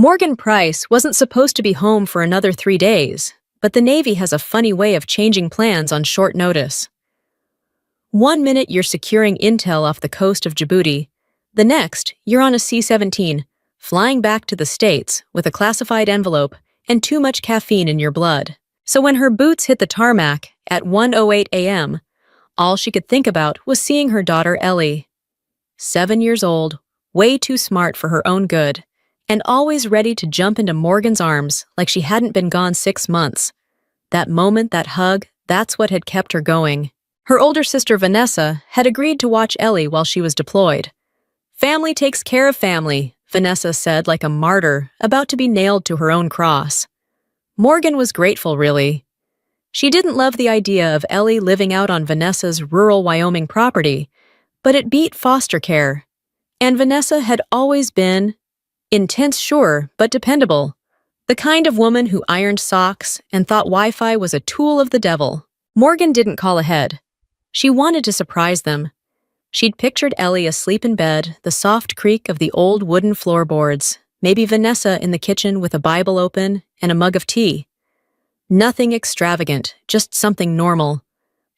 Morgan Price wasn't supposed to be home for another 3 days, but the Navy has a funny way of changing plans on short notice. One minute you're securing intel off the coast of Djibouti, the next you're on a C-17, flying back to the States with a classified envelope and too much caffeine in your blood. So when her boots hit the tarmac at 1:08 a.m., all she could think about was seeing her daughter Ellie. 7 years old, way too smart for her own good, and always ready to jump into Morgan's arms like she hadn't been gone 6 months. That moment, that hug, that's what had kept her going. Her older sister Vanessa had agreed to watch Ellie while she was deployed. "Family takes care of family," Vanessa said like a martyr about to be nailed to her own cross. Morgan was grateful, really. She didn't love the idea of Ellie living out on Vanessa's rural Wyoming property, but it beat foster care. And Vanessa had always been intense, sure, but dependable. The kind of woman who ironed socks and thought Wi-Fi was a tool of the devil. Morgan didn't call ahead. She wanted to surprise them. She'd pictured Ellie asleep in bed, the soft creak of the old wooden floorboards, maybe Vanessa in the kitchen with a Bible open and a mug of tea. Nothing extravagant, just something normal.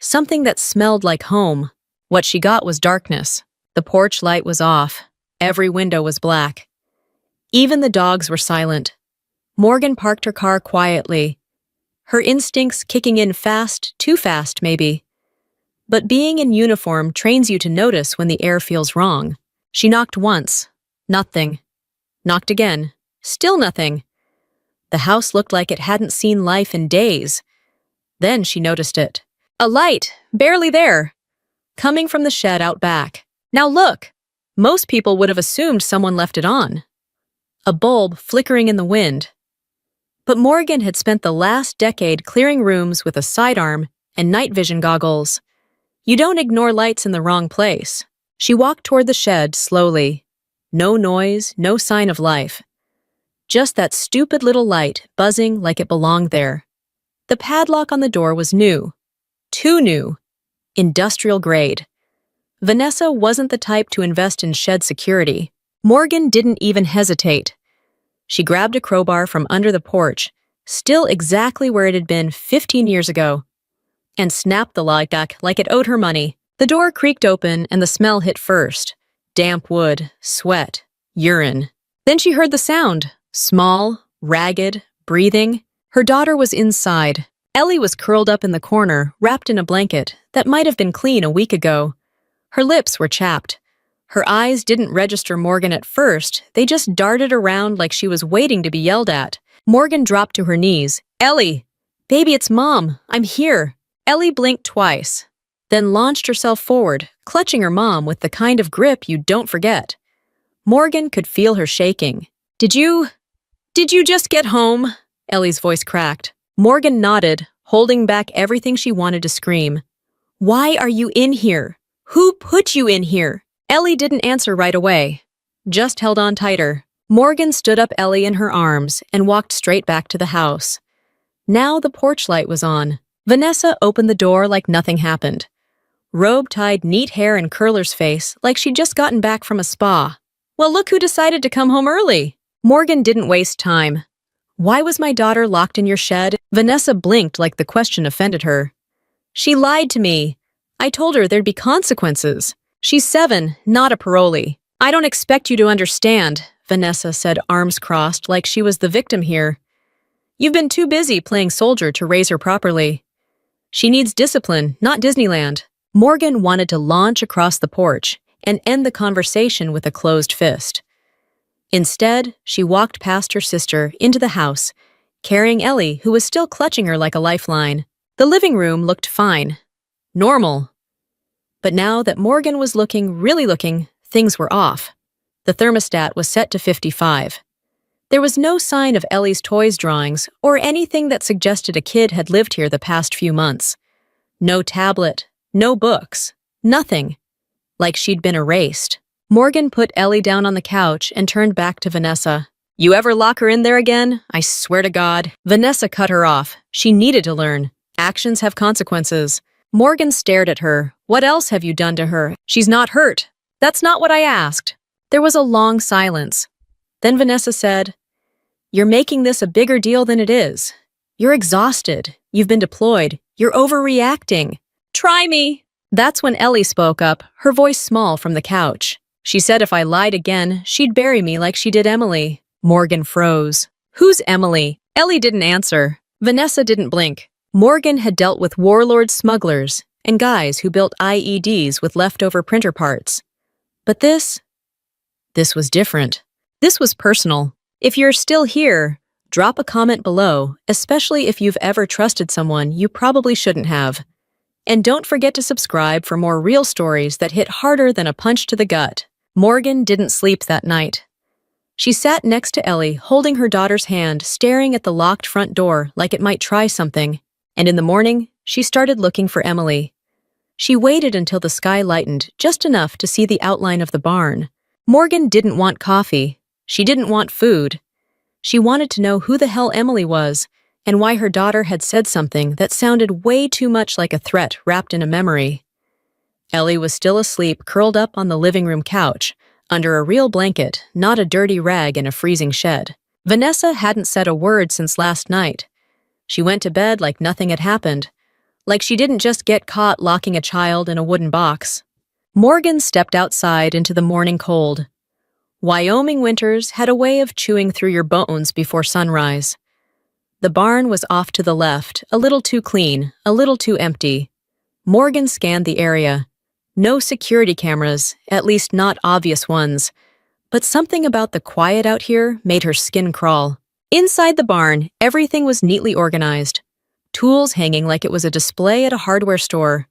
Something that smelled like home. What she got was darkness. The porch light was off. Every window was black. Even the dogs were silent. Morgan parked her car quietly, her instincts kicking in fast, too fast maybe. But being in uniform trains you to notice when the air feels wrong. She knocked once. Nothing. Knocked again. Still nothing. The house looked like it hadn't seen life in days. Then she noticed it. A light, barely there, coming from the shed out back. Now look! Most people would have assumed someone left it on. A bulb flickering in the wind. But Morgan had spent the last decade clearing rooms with a sidearm and night vision goggles. You don't ignore lights in the wrong place. She walked toward the shed slowly. No noise, no sign of life. Just that stupid little light buzzing like it belonged there. The padlock on the door was new. Too new. Industrial grade. Vanessa wasn't the type to invest in shed security. Morgan didn't even hesitate. She grabbed a crowbar from under the porch, still exactly where it had been 15 years ago, and snapped the lock back like it owed her money. The door creaked open and the smell hit first. Damp wood, sweat, urine. Then she heard the sound. Small, ragged, breathing. Her daughter was inside. Ellie was curled up in the corner, wrapped in a blanket that might have been clean a week ago. Her lips were chapped. Her eyes didn't register Morgan at first, they just darted around like she was waiting to be yelled at. Morgan dropped to her knees. "Ellie! Baby, it's Mom! I'm here!" Ellie blinked twice, then launched herself forward, clutching her mom with the kind of grip you don't forget. Morgan could feel her shaking. Did you just get home?" Ellie's voice cracked. Morgan nodded, holding back everything she wanted to scream. "Why are you in here? Who put you in here?" Ellie didn't answer right away, just held on tighter. Morgan stood up Ellie in her arms and walked straight back to the house. Now the porch light was on. Vanessa opened the door like nothing happened. Robe tied neat hair in Curler's face like she'd just gotten back from a spa. "Well, look who decided to come home early." Morgan didn't waste time. "Why was my daughter locked in your shed?" Vanessa blinked like the question offended her. "She lied to me. I told her there'd be consequences. She's 7, not a parolee. I don't expect you to understand," Vanessa said, arms crossed like she was the victim here. "You've been too busy playing soldier to raise her properly. She needs discipline, not Disneyland." Morgan wanted to launch across the porch and end the conversation with a closed fist. Instead, she walked past her sister into the house, carrying Ellie, who was still clutching her like a lifeline. The living room looked fine. Normal. But now that Morgan was really looking, things were off. The thermostat was set to 55. There was no sign of Ellie's toys drawings or anything that suggested a kid had lived here the past few months. No tablet, no books, nothing. Like she'd been erased. Morgan put Ellie down on the couch and turned back to Vanessa. "You ever lock her in there again? I swear to God." Vanessa cut her off. She needed to learn. Actions have consequences. Morgan stared at her. "What else have you done to her?" "She's not hurt." "That's not what I asked." There was a long silence. Then Vanessa said, You're making this a bigger deal than it is. You're exhausted. You've been deployed. You're overreacting. Try me. That's when Ellie spoke up, her voice small from the couch. She said if I lied again, she'd bury me like she did Emily. Morgan froze. Who's Emily? Ellie didn't answer. Vanessa didn't blink. Morgan had dealt with warlord smugglers and guys who built IEDs with leftover printer parts. But this was different. This was personal. If you're still here, drop a comment below, especially if you've ever trusted someone you probably shouldn't have. And don't forget to subscribe for more real stories that hit harder than a punch to the gut. Morgan didn't sleep that night. She sat next to Ellie, holding her daughter's hand, staring at the locked front door like it might try something. And in the morning, she started looking for Emily. She waited until the sky lightened just enough to see the outline of the barn. Morgan didn't want coffee. She didn't want food. She wanted to know who the hell Emily was and why her daughter had said something that sounded way too much like a threat wrapped in a memory. Ellie was still asleep, curled up on the living room couch, under a real blanket, not a dirty rag in a freezing shed. Vanessa hadn't said a word since last night. She went to bed like nothing had happened, like she didn't just get caught locking a child in a wooden box. Morgan stepped outside into the morning cold. Wyoming winters had a way of chewing through your bones before sunrise. The barn was off to the left, a little too clean, a little too empty. Morgan scanned the area. No security cameras, at least not obvious ones. But something about the quiet out here made her skin crawl. Inside the barn, everything was neatly organized. Tools hanging like it was a display at a hardware store.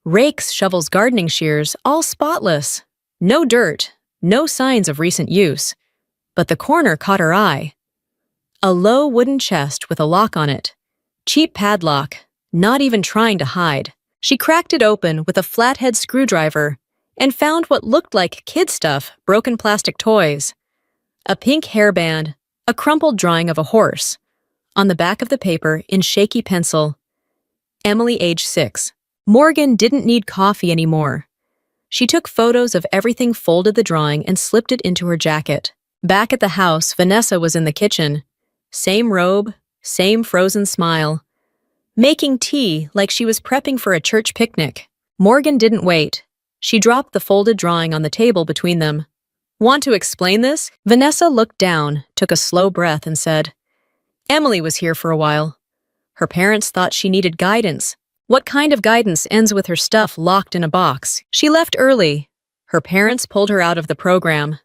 Rakes, shovels, gardening shears, all spotless. No dirt, no signs of recent use. But the corner caught her eye. A low wooden chest with a lock on it. Cheap padlock, not even trying to hide. She cracked it open with a flathead screwdriver and found what looked like kid stuff, broken plastic toys. A pink hairband, a crumpled drawing of a horse. On the back of the paper, in shaky pencil, Emily, age 6. Morgan didn't need coffee anymore. She took photos of everything, folded the drawing, and slipped it into her jacket. Back at the house, Vanessa was in the kitchen. Same robe, same frozen smile. Making tea like she was prepping for a church picnic. Morgan didn't wait. She dropped the folded drawing on the table between them. Want to explain this? Vanessa looked down, took a slow breath, and said, Emily was here for a while. Her parents thought she needed guidance. What kind of guidance ends with her stuff locked in a box? She left early. Her parents pulled her out of the program.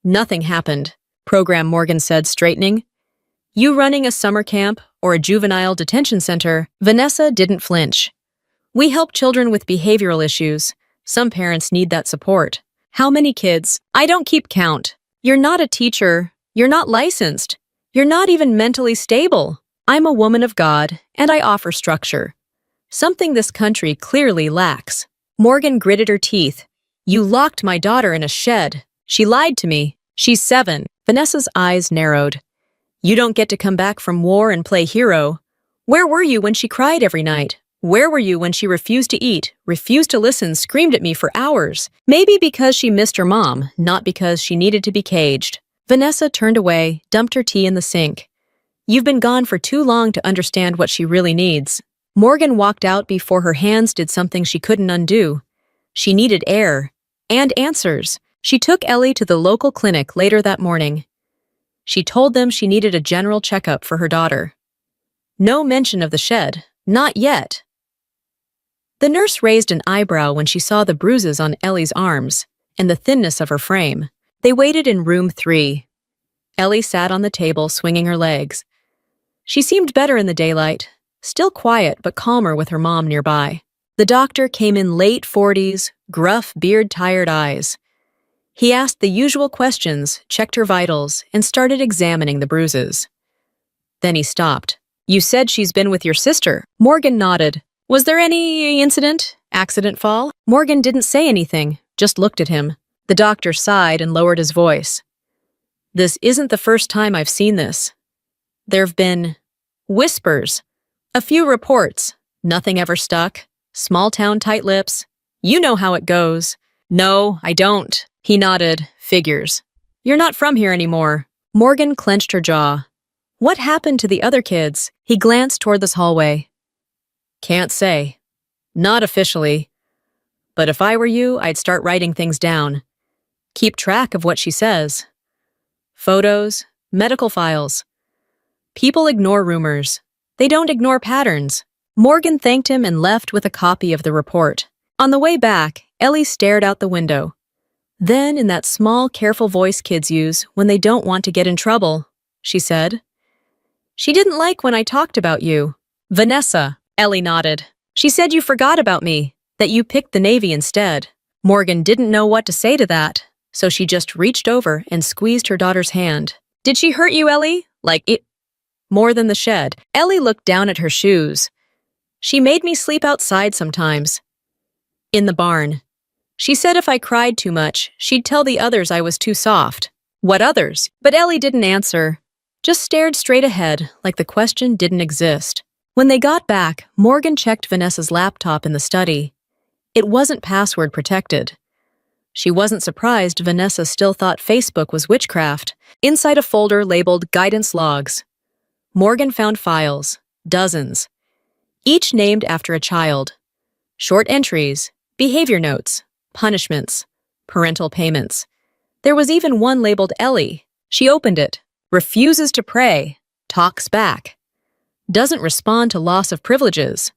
Nothing happened. Program, Morgan said, straightening. You running a summer camp or a juvenile detention center? Vanessa didn't flinch. We help children with behavioral issues. Some parents need that support. How many kids? I don't keep count. You're not a teacher. You're not licensed. You're not even mentally stable. I'm a woman of God, and I offer structure. Something this country clearly lacks. Morgan gritted her teeth. You locked my daughter in a shed. She lied to me. She's 7. Vanessa's eyes narrowed. You don't get to come back from war and play hero. Where were you when she cried every night? Where were you when she refused to eat, refused to listen, screamed at me for hours? Maybe because she missed her mom, not because she needed to be caged. Vanessa turned away, dumped her tea in the sink. You've been gone for too long to understand what she really needs. Morgan walked out before her hands did something she couldn't undo. She needed air. And answers. She took Ellie to the local clinic later that morning. She told them she needed a general checkup for her daughter. No mention of the shed. Not yet. The nurse raised an eyebrow when she saw the bruises on Ellie's arms and the thinness of her frame. They waited in room 3. Ellie sat on the table, swinging her legs. She seemed better in the daylight, still quiet but calmer with her mom nearby. The doctor came in late 40s, gruff, beard-tired eyes. He asked the usual questions, checked her vitals, and started examining the bruises. Then he stopped. You said she's been with your sister. Morgan nodded. Was there any incident? Accident fall? Morgan didn't say anything, just looked at him. The doctor sighed and lowered his voice. This isn't the first time I've seen this. There've been whispers. A few reports. Nothing ever stuck. Small town tight lips. You know how it goes. No, I don't. He nodded. Figures. You're not from here anymore. Morgan clenched her jaw. What happened to the other kids? He glanced toward this hallway. Can't say. Not officially. But if I were you, I'd start writing things down. Keep track of what she says. Photos, medical files. People ignore rumors. They don't ignore patterns. Morgan thanked him and left with a copy of the report. On the way back, Ellie stared out the window. Then, in that small, careful voice kids use when they don't want to get in trouble, she said, "She didn't like when I talked about you." Vanessa, Ellie nodded. "She said you forgot about me, that you picked the Navy instead." Morgan didn't know what to say to that, so she just reached over and squeezed her daughter's hand. "Did she hurt you, Ellie? Like it?" More than the shed. Ellie looked down at her shoes. "She made me sleep outside sometimes." In the barn. She said if I cried too much, she'd tell the others I was too soft. What others? But Ellie didn't answer. Just stared straight ahead, like the question didn't exist. When they got back, Morgan checked Vanessa's laptop in the study. It wasn't password protected. She wasn't surprised Vanessa still thought Facebook was witchcraft. Inside a folder labeled Guidance Logs, Morgan found files, dozens, each named after a child. Short entries, behavior notes, punishments, parental payments. There was even one labeled Ellie. She opened it. Refuses to pray. Talks back. Doesn't respond to loss of privileges.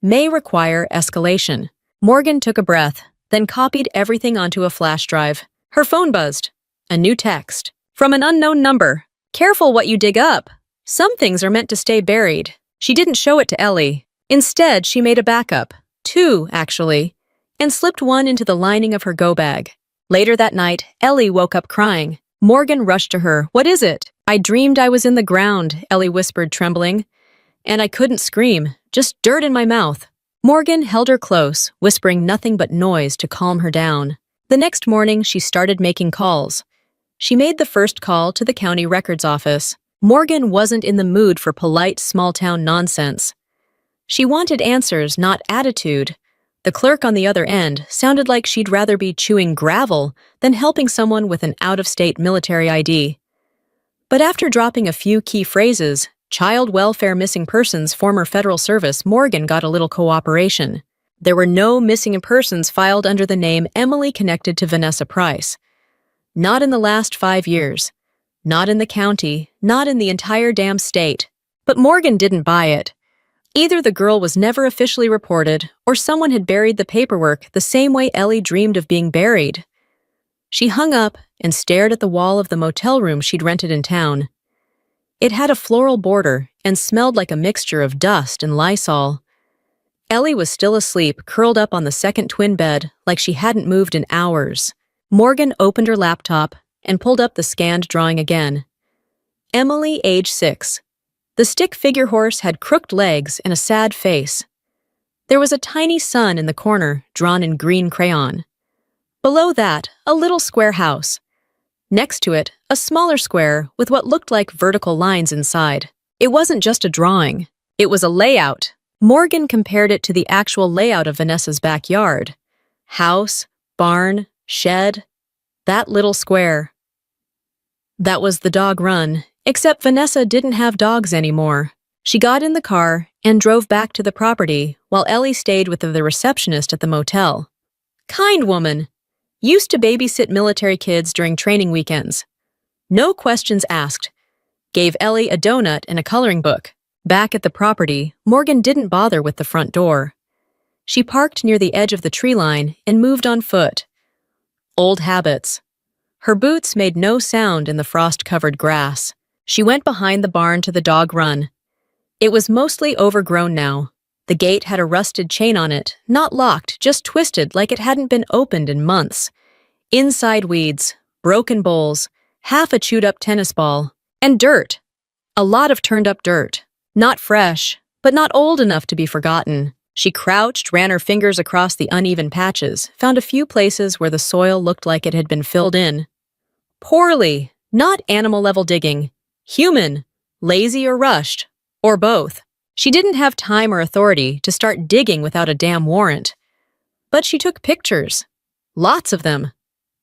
May require escalation. Morgan took a breath, then copied everything onto a flash drive. Her phone buzzed. A new text. From an unknown number. "Careful what you dig up. Some things are meant to stay buried." She didn't show it to Ellie. Instead, she made a backup. 2, actually, and slipped one into the lining of her go bag. Later that night, Ellie woke up crying. Morgan rushed to her. "What is it?" "I dreamed I was in the ground," Ellie whispered, trembling. "And I couldn't scream, just dirt in my mouth." Morgan held her close, whispering nothing but noise to calm her down. The next morning, she started making calls. She made the first call to the county records office. Morgan wasn't in the mood for polite, small-town nonsense. She wanted answers, not attitude. The clerk on the other end sounded like she'd rather be chewing gravel than helping someone with an out-of-state military ID. But after dropping a few key phrases, child welfare missing persons, former federal service, Morgan got a little cooperation. There were no missing persons filed under the name Emily connected to Vanessa Price. Not in the last 5 years. Not in the county, not in the entire damn state. But Morgan didn't buy it. Either the girl was never officially reported, or someone had buried the paperwork the same way Ellie dreamed of being buried. She hung up and stared at the wall of the motel room she'd rented in town. It had a floral border and smelled like a mixture of dust and Lysol. Ellie was still asleep, curled up on the second twin bed like she hadn't moved in hours. Morgan opened her laptop and pulled up the scanned drawing again. Emily, age 6. The stick figure horse had crooked legs and a sad face. There was a tiny sun in the corner, drawn in green crayon. Below that, a little square house. Next to it, a smaller square with what looked like vertical lines inside. It wasn't just a drawing. It was a layout. Morgan compared it to the actual layout of Vanessa's backyard. House, barn, shed, that little square. That was the dog run, except Vanessa didn't have dogs anymore. She got in the car and drove back to the property while Ellie stayed with the receptionist at the motel. Kind woman. Used to babysit military kids during training weekends. No questions asked. Gave Ellie a donut and a coloring book. Back at the property, Morgan didn't bother with the front door. She parked near the edge of the tree line and moved on foot. Old habits. Her boots made no sound in the frost-covered grass. She went behind the barn to the dog run. It was mostly overgrown now. The gate had a rusted chain on it, not locked, just twisted like it hadn't been opened in months. Inside weeds, broken bowls, half a chewed-up tennis ball, and dirt. A lot of turned-up dirt. Not fresh, but not old enough to be forgotten. She crouched, ran her fingers across the uneven patches, found a few places where the soil looked like it had been filled in. Poorly, not animal-level digging. Human, lazy or rushed, or both. She didn't have time or authority to start digging without a damn warrant. But she took pictures. Lots of them.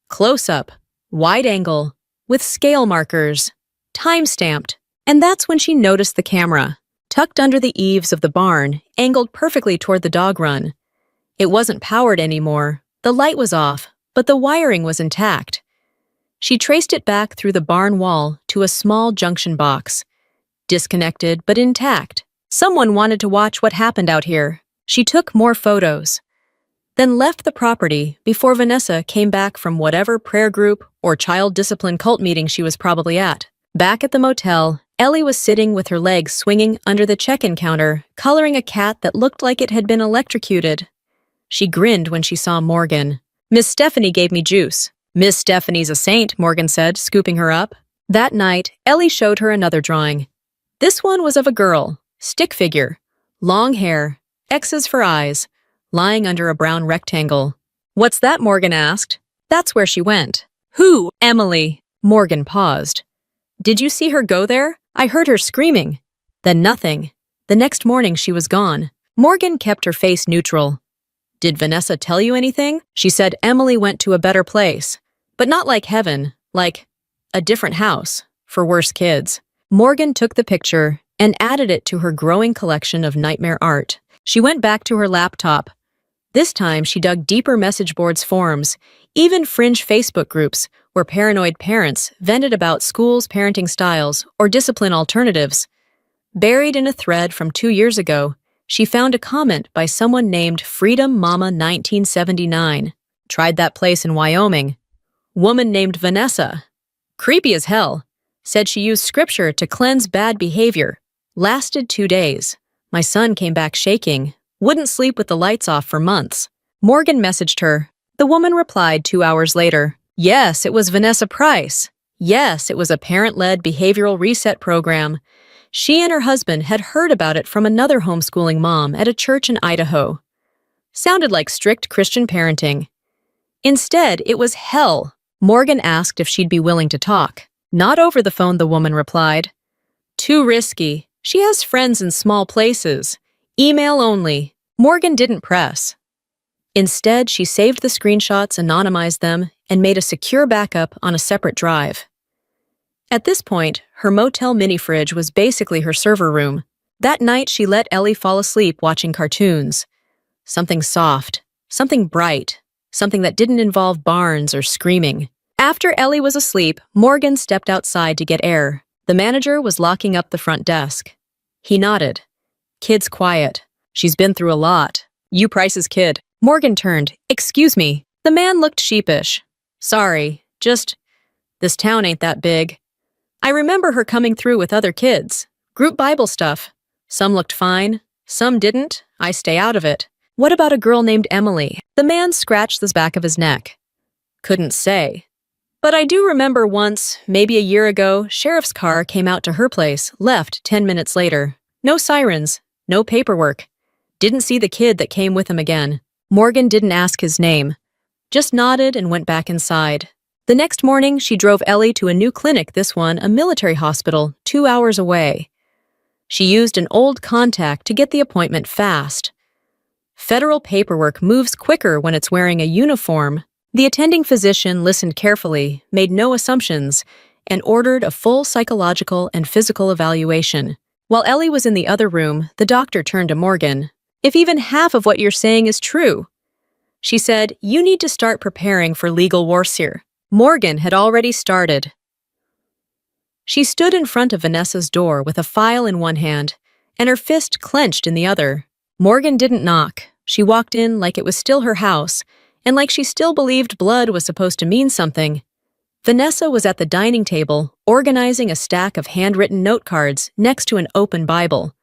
Close-up, wide angle, with scale markers, time-stamped, And that's when she noticed the camera, tucked under the eaves of the barn, angled perfectly toward the dog run. It wasn't powered anymore, the light was off, but the wiring was intact. She traced it back through the barn wall to a small junction box. Disconnected but intact. Someone wanted to watch what happened out here. She took more photos, then left the property before Vanessa came back from whatever prayer group or child discipline cult meeting she was probably at. Back at the motel, Ellie was sitting with her legs swinging under the check-in counter, coloring a cat that looked like it had been electrocuted. She grinned when she saw Morgan. "Miss Stephanie gave me juice." "Miss Stephanie's a saint," Morgan said, scooping her up. That night, Ellie showed her another drawing. This one was of a girl, stick figure, long hair, X's for eyes, lying under a brown rectangle. "What's that?" Morgan asked. "That's where she went." "Who?" "Emily." Morgan paused. "Did you see her go there? I heard her screaming." Then nothing. The next morning she was gone. Morgan kept her face neutral. "Did Vanessa tell you anything?" She said Emily went to a better place. But not like heaven, like a different house, for worse kids. Morgan took the picture and added it to her growing collection of nightmare art. She went back to her laptop. This time she dug deeper message boards forums, even fringe Facebook groups where paranoid parents vented about schools' parenting styles or discipline alternatives. Buried in a thread from 2 years ago, she found a comment by someone named Freedom Mama 1979. "Tried that place in Wyoming. Woman named Vanessa. Creepy as hell. Said she used scripture to cleanse bad behavior. Lasted 2 days. My son came back shaking. Wouldn't sleep with the lights off for months." Morgan messaged her. The woman replied 2 hours later. "Yes, it was Vanessa Price. Yes, it was a parent-led behavioral reset program. She and her husband had heard about it from another homeschooling mom at a church in Idaho. Sounded like strict Christian parenting. Instead, it was hell." Morgan asked if she'd be willing to talk. "Not over the phone," the woman replied. "Too risky. She has friends in small places. Email only." Morgan didn't press. Instead, she saved the screenshots, anonymized them, and made a secure backup on a separate drive. At this point, her motel mini-fridge was basically her server room. That night, she let Ellie fall asleep watching cartoons. Something soft, something bright, something that didn't involve barns or screaming. After Ellie was asleep, Morgan stepped outside to get air. The manager was locking up the front desk. He nodded. "Kid's quiet. She's been through a lot. You Price's kid." Morgan turned. "Excuse me." The man looked sheepish. "Sorry, just, this town ain't that big. I remember her coming through with other kids. Group Bible stuff. Some looked fine, some didn't. I stay out of it." "What about a girl named Emily?" The man scratched the back of his neck. "Couldn't say. But I do remember once, maybe a year ago, sheriff's car came out to her place, left 10 minutes later. No sirens, no paperwork. Didn't see the kid that came with him again." Morgan didn't ask his name, just nodded and went back inside. The next morning, she drove Ellie to a new clinic, this one a military hospital, 2 hours away. She used an old contact to get the appointment fast. Federal paperwork moves quicker when it's wearing a uniform. The attending physician listened carefully, made no assumptions, and ordered a full psychological and physical evaluation. While Ellie was in the other room, the doctor turned to Morgan. "If even half of what you're saying is true," she said, "you need to start preparing for legal warfare." Morgan had already started. She stood in front of Vanessa's door with a file in one hand and her fist clenched in the other. Morgan didn't knock. She walked in like it was still her house and like she still believed blood was supposed to mean something. Vanessa was at the dining table, organizing a stack of handwritten note cards next to an open Bible.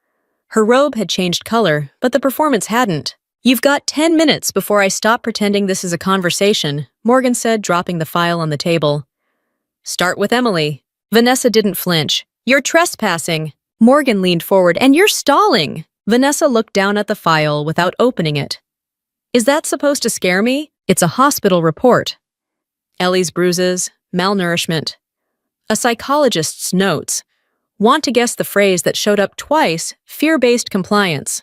Her robe had changed color, but the performance hadn't. "You've got 10 minutes before I stop pretending this is a conversation," Morgan said, dropping the file on the table. "Start with Emily." Vanessa didn't flinch. "You're trespassing." Morgan leaned forward. "And you're stalling." Vanessa looked down at the file without opening it. "Is that supposed to scare me?" "It's a hospital report." Ellie's bruises, malnourishment. A psychologist's notes. Want to guess the phrase that showed up twice, fear-based compliance.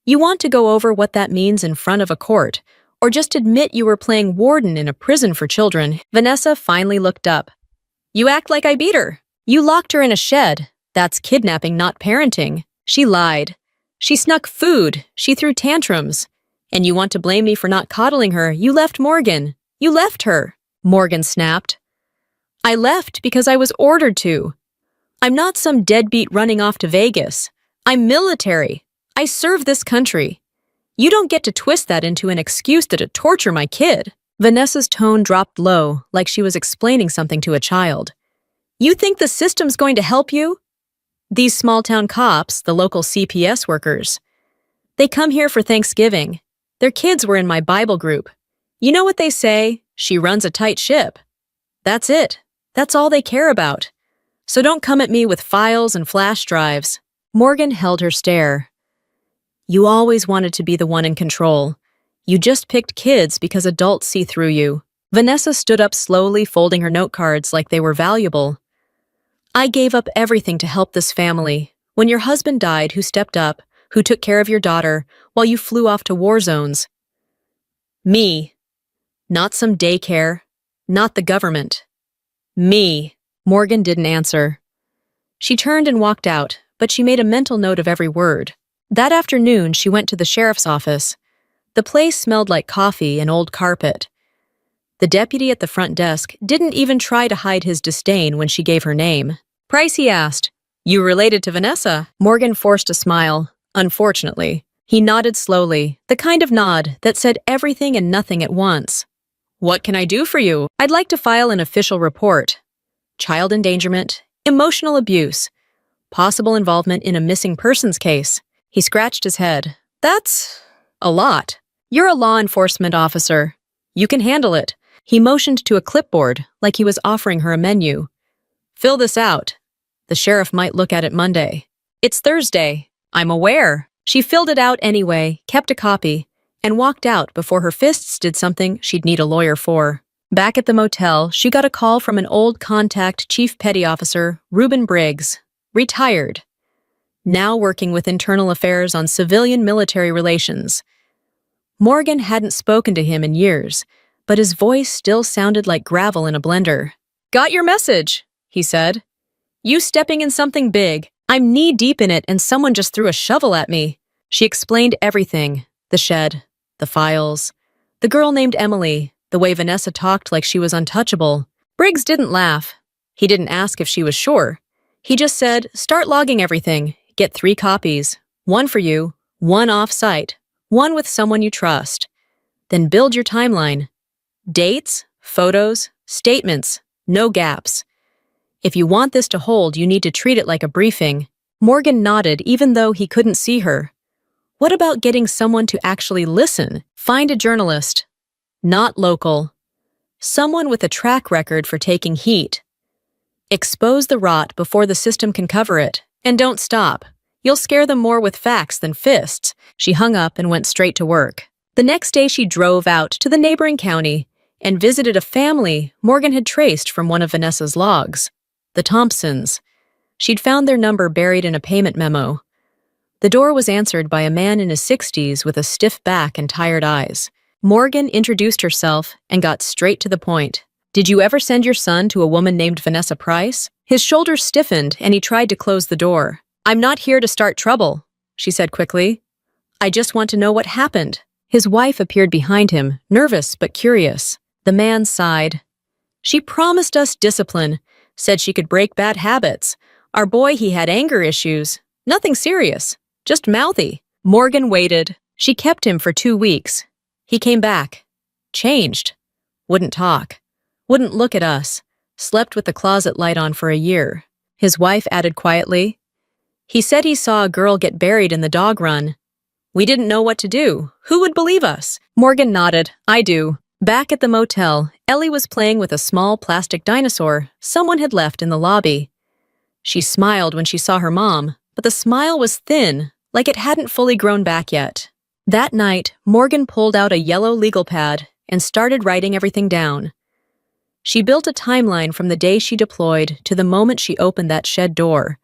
You want to go over what that means in front of a court, or just admit you were playing warden in a prison for children. Vanessa finally looked up. "You act like I beat her." You locked her in a shed. That's kidnapping, not parenting. She lied. She snuck food. She threw tantrums. And you want to blame me for not coddling her? You left Morgan. You left her. Morgan snapped. I left because I was ordered to. I'm not some deadbeat running off to Vegas. I'm military. I serve this country. You don't get to twist that into an excuse to torture my kid. Vanessa's tone dropped low, like she was explaining something to a child. You think the system's going to help you? These small-town cops, the local CPS workers, they come here for Thanksgiving. Their kids were in my Bible group. You know what they say? She runs a tight ship. That's it. That's all they care about. So don't come at me with files and flash drives. Morgan held her stare. You always wanted to be the one in control. You just picked kids because adults see through you. Vanessa stood up slowly, folding her note cards like they were valuable. I gave up everything to help this family. When your husband died, who stepped up, who took care of your daughter while you flew off to war zones? Me. Not some daycare. Not the government. Me. Morgan didn't answer. She turned and walked out, but she made a mental note of every word. That afternoon, she went to the sheriff's office. The place smelled like coffee and old carpet. The deputy at the front desk didn't even try to hide his disdain when she gave her name. Price, he asked. You related to Vanessa? Morgan forced a smile. Unfortunately. He nodded slowly, the kind of nod that said everything and nothing at once. What can I do for you? I'd like to file an official report. Child endangerment, emotional abuse, possible involvement in a missing persons case. He scratched his head. That's a lot. You're a law enforcement officer. You can handle it. He motioned to a clipboard, like he was offering her a menu. Fill this out. The sheriff might look at it Monday. It's Thursday. I'm aware. She filled it out anyway, kept a copy, and walked out before her fists did something she'd need a lawyer for. Back at the motel, she got a call from an old contact Chief Petty Officer, Reuben Briggs, retired, now working with internal affairs on civilian-military relations. Morgan hadn't spoken to him in years, but his voice still sounded like gravel in a blender. Got your message, he said. You stepping in something big. I'm knee-deep in it and someone just threw a shovel at me. She explained everything. The shed, the files, the girl named Emily, the way Vanessa talked like she was untouchable. Briggs didn't laugh. He didn't ask if she was sure. He just said, start logging everything. Get 3 copies. 1 for you, 1 off-site, 1 with someone you trust. Then build your timeline. Dates, photos, statements, no gaps. If you want this to hold, you need to treat it like a briefing. Morgan nodded even though he couldn't see her. What about getting someone to actually listen? Find a journalist. Not local. Someone with a track record for taking heat. Expose the rot before the system can cover it. And don't stop. You'll scare them more with facts than fists. She hung up and went straight to work. The next day she drove out to the neighboring county and visited a family Morgan had traced from one of Vanessa's logs. The Thompsons. She'd found their number buried in a payment memo. The door was answered by a man in his 60s with a stiff back and tired eyes. Morgan introduced herself and got straight to the point. Did you ever send your son to a woman named Vanessa Price? His shoulders stiffened and he tried to close the door. I'm not here to start trouble, she said quickly. I just want to know what happened. His wife appeared behind him, nervous but curious. The man sighed. She promised us discipline, said she could break bad habits. Our boy, he had anger issues. Nothing serious, just mouthy. Morgan waited. She kept him for 2 weeks. He came back. Changed. Wouldn't talk. Wouldn't look at us. Slept with the closet light on for a year. His wife added quietly. He said he saw a girl get buried in the dog run. We didn't know what to do. Who would believe us? Morgan nodded. I do. Back at the motel, Ellie was playing with a small plastic dinosaur someone had left in the lobby. She smiled when she saw her mom, but the smile was thin, like it hadn't fully grown back yet. That night, Morgan pulled out a yellow legal pad and started writing everything down. She built a timeline from the day she deployed to the moment she opened that shed door.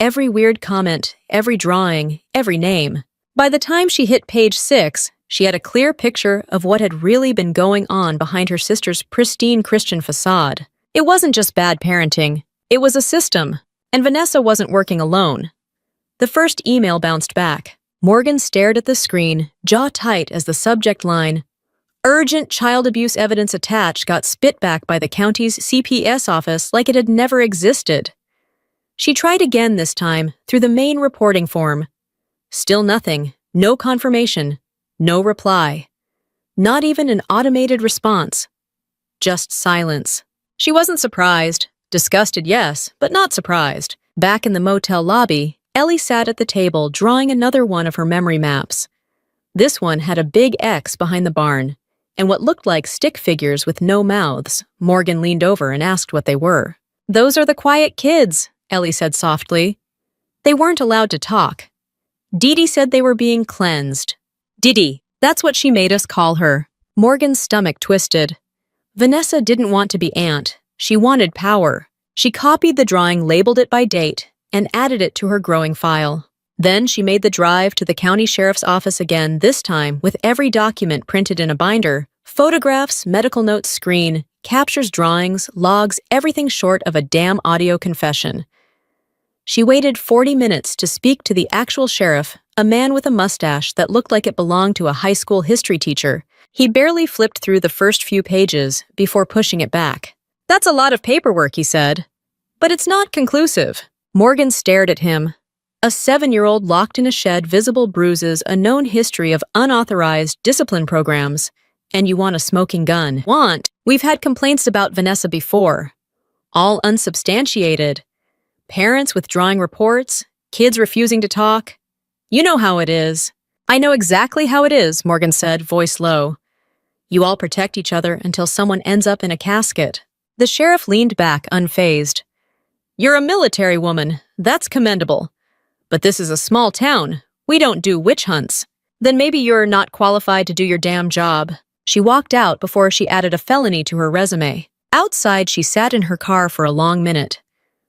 Every weird comment, every drawing, every name. By the time she hit page 6, she had a clear picture of what had really been going on behind her sister's pristine Christian facade. It wasn't just bad parenting. It was a system, and Vanessa wasn't working alone. The first email bounced back. Morgan stared at the screen, jaw tight as the subject line, "Urgent child abuse evidence attached," got spit back by the county's CPS office like it had never existed. She tried again this time, through the main reporting form. Still nothing, no confirmation, no reply. Not even an automated response. Just silence. She wasn't surprised. Disgusted, yes, but not surprised. Back in the motel lobby, Ellie sat at the table drawing another one of her memory maps. This one had a big X behind the barn, and what looked like stick figures with no mouths. Morgan leaned over and asked what they were. "Those are the quiet kids," Ellie said softly. "They weren't allowed to talk. Didi said they were being cleansed. Didi, that's what she made us call her." Morgan's stomach twisted. Vanessa didn't want to be Aunt. She wanted power. She copied the drawing, labeled it by date, and added it to her growing file. Then she made the drive to the county sheriff's office again, this time with every document printed in a binder. Photographs, medical notes, screen, captures, drawings, logs, everything short of a damn audio confession. She waited 40 minutes to speak to the actual sheriff, a man with a mustache that looked like it belonged to a high school history teacher. He barely flipped through the first few pages before pushing it back. "That's a lot of paperwork," he said. "But it's not conclusive." Morgan stared at him. A 7-year-old locked in a shed, visible bruises, a known history of unauthorized discipline programs, and you want a smoking gun. We've had complaints about Vanessa before. All unsubstantiated. Parents withdrawing reports, kids refusing to talk. You know how it is. "I know exactly how it is," Morgan said, voice low. "You all protect each other until someone ends up in a casket." The sheriff leaned back, unfazed. "You're a military woman. That's commendable. But this is a small town. We don't do witch hunts. Then maybe you're not qualified to do your damn job." She walked out before she added a felony to her resume. Outside, she sat in her car for a long minute.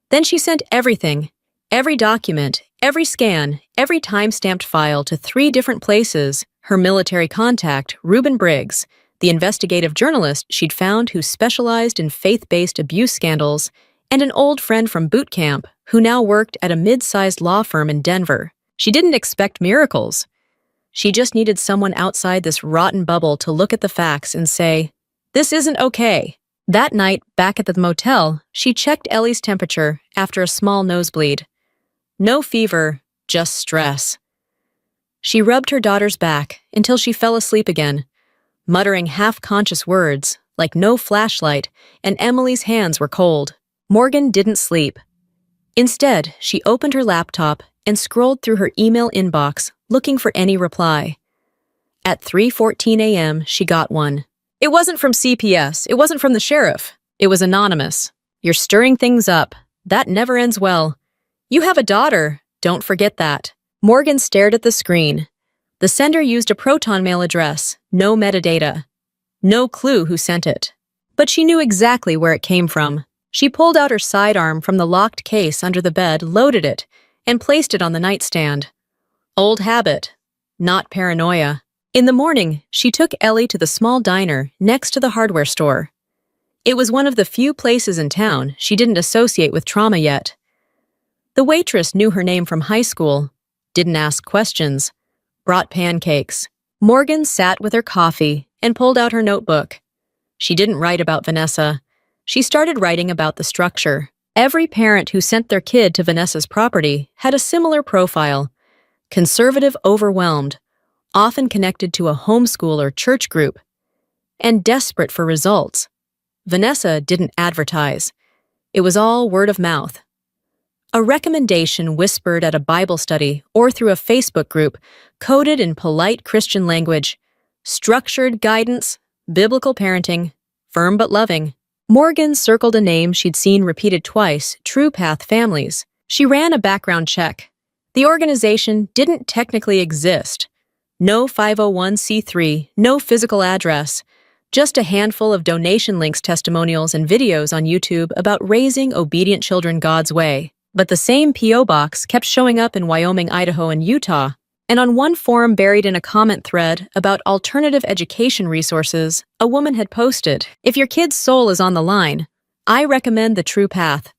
Then she sent everything, every document, every scan, every time-stamped file to 3 different places. Her military contact, Reuben Briggs, the investigative journalist she'd found who specialized in faith-based abuse scandals, and an old friend from boot camp who now worked at a mid-sized law firm in Denver. She didn't expect miracles. She just needed someone outside this rotten bubble to look at the facts and say, "This isn't okay." That night, back at the motel, she checked Ellie's temperature after a small nosebleed. No fever, just stress. She rubbed her daughter's back until she fell asleep again, muttering half-conscious words like "no flashlight," and Emily's hands were cold. Morgan didn't sleep. Instead, she opened her laptop and scrolled through her email inbox, looking for any reply. At 3:14 a.m., she got one. It wasn't from CPS. It wasn't from the sheriff. It was anonymous. "You're stirring things up. That never ends well. You have a daughter. Don't forget that." Morgan stared at the screen. The sender used a Proton Mail address, no metadata. No clue who sent it. But she knew exactly where it came from. She pulled out her sidearm from the locked case under the bed, loaded it, and placed it on the nightstand. Old habit, not paranoia. In the morning, she took Ellie to the small diner next to the hardware store. It was one of the few places in town she didn't associate with trauma yet. The waitress knew her name from high school, didn't ask questions, brought pancakes. Morgan sat with her coffee and pulled out her notebook. She didn't write about Vanessa. She started writing about the structure. Every parent who sent their kid to Vanessa's property had a similar profile. Conservative, overwhelmed, often connected to a homeschool or church group, and desperate for results. Vanessa didn't advertise. It was all word of mouth. A recommendation whispered at a Bible study or through a Facebook group, coded in polite Christian language. Structured guidance, biblical parenting, firm but loving. Morgan circled a name she'd seen repeated twice, True Path Families. She ran a background check. The organization didn't technically exist. No 501c3, no physical address. Just a handful of donation links, testimonials, and videos on YouTube about raising obedient children God's way. But the same P.O. box kept showing up in Wyoming, Idaho, and Utah. And on one forum buried in a comment thread about alternative education resources, a woman had posted, "If your kid's soul is on the line, I recommend the True Path.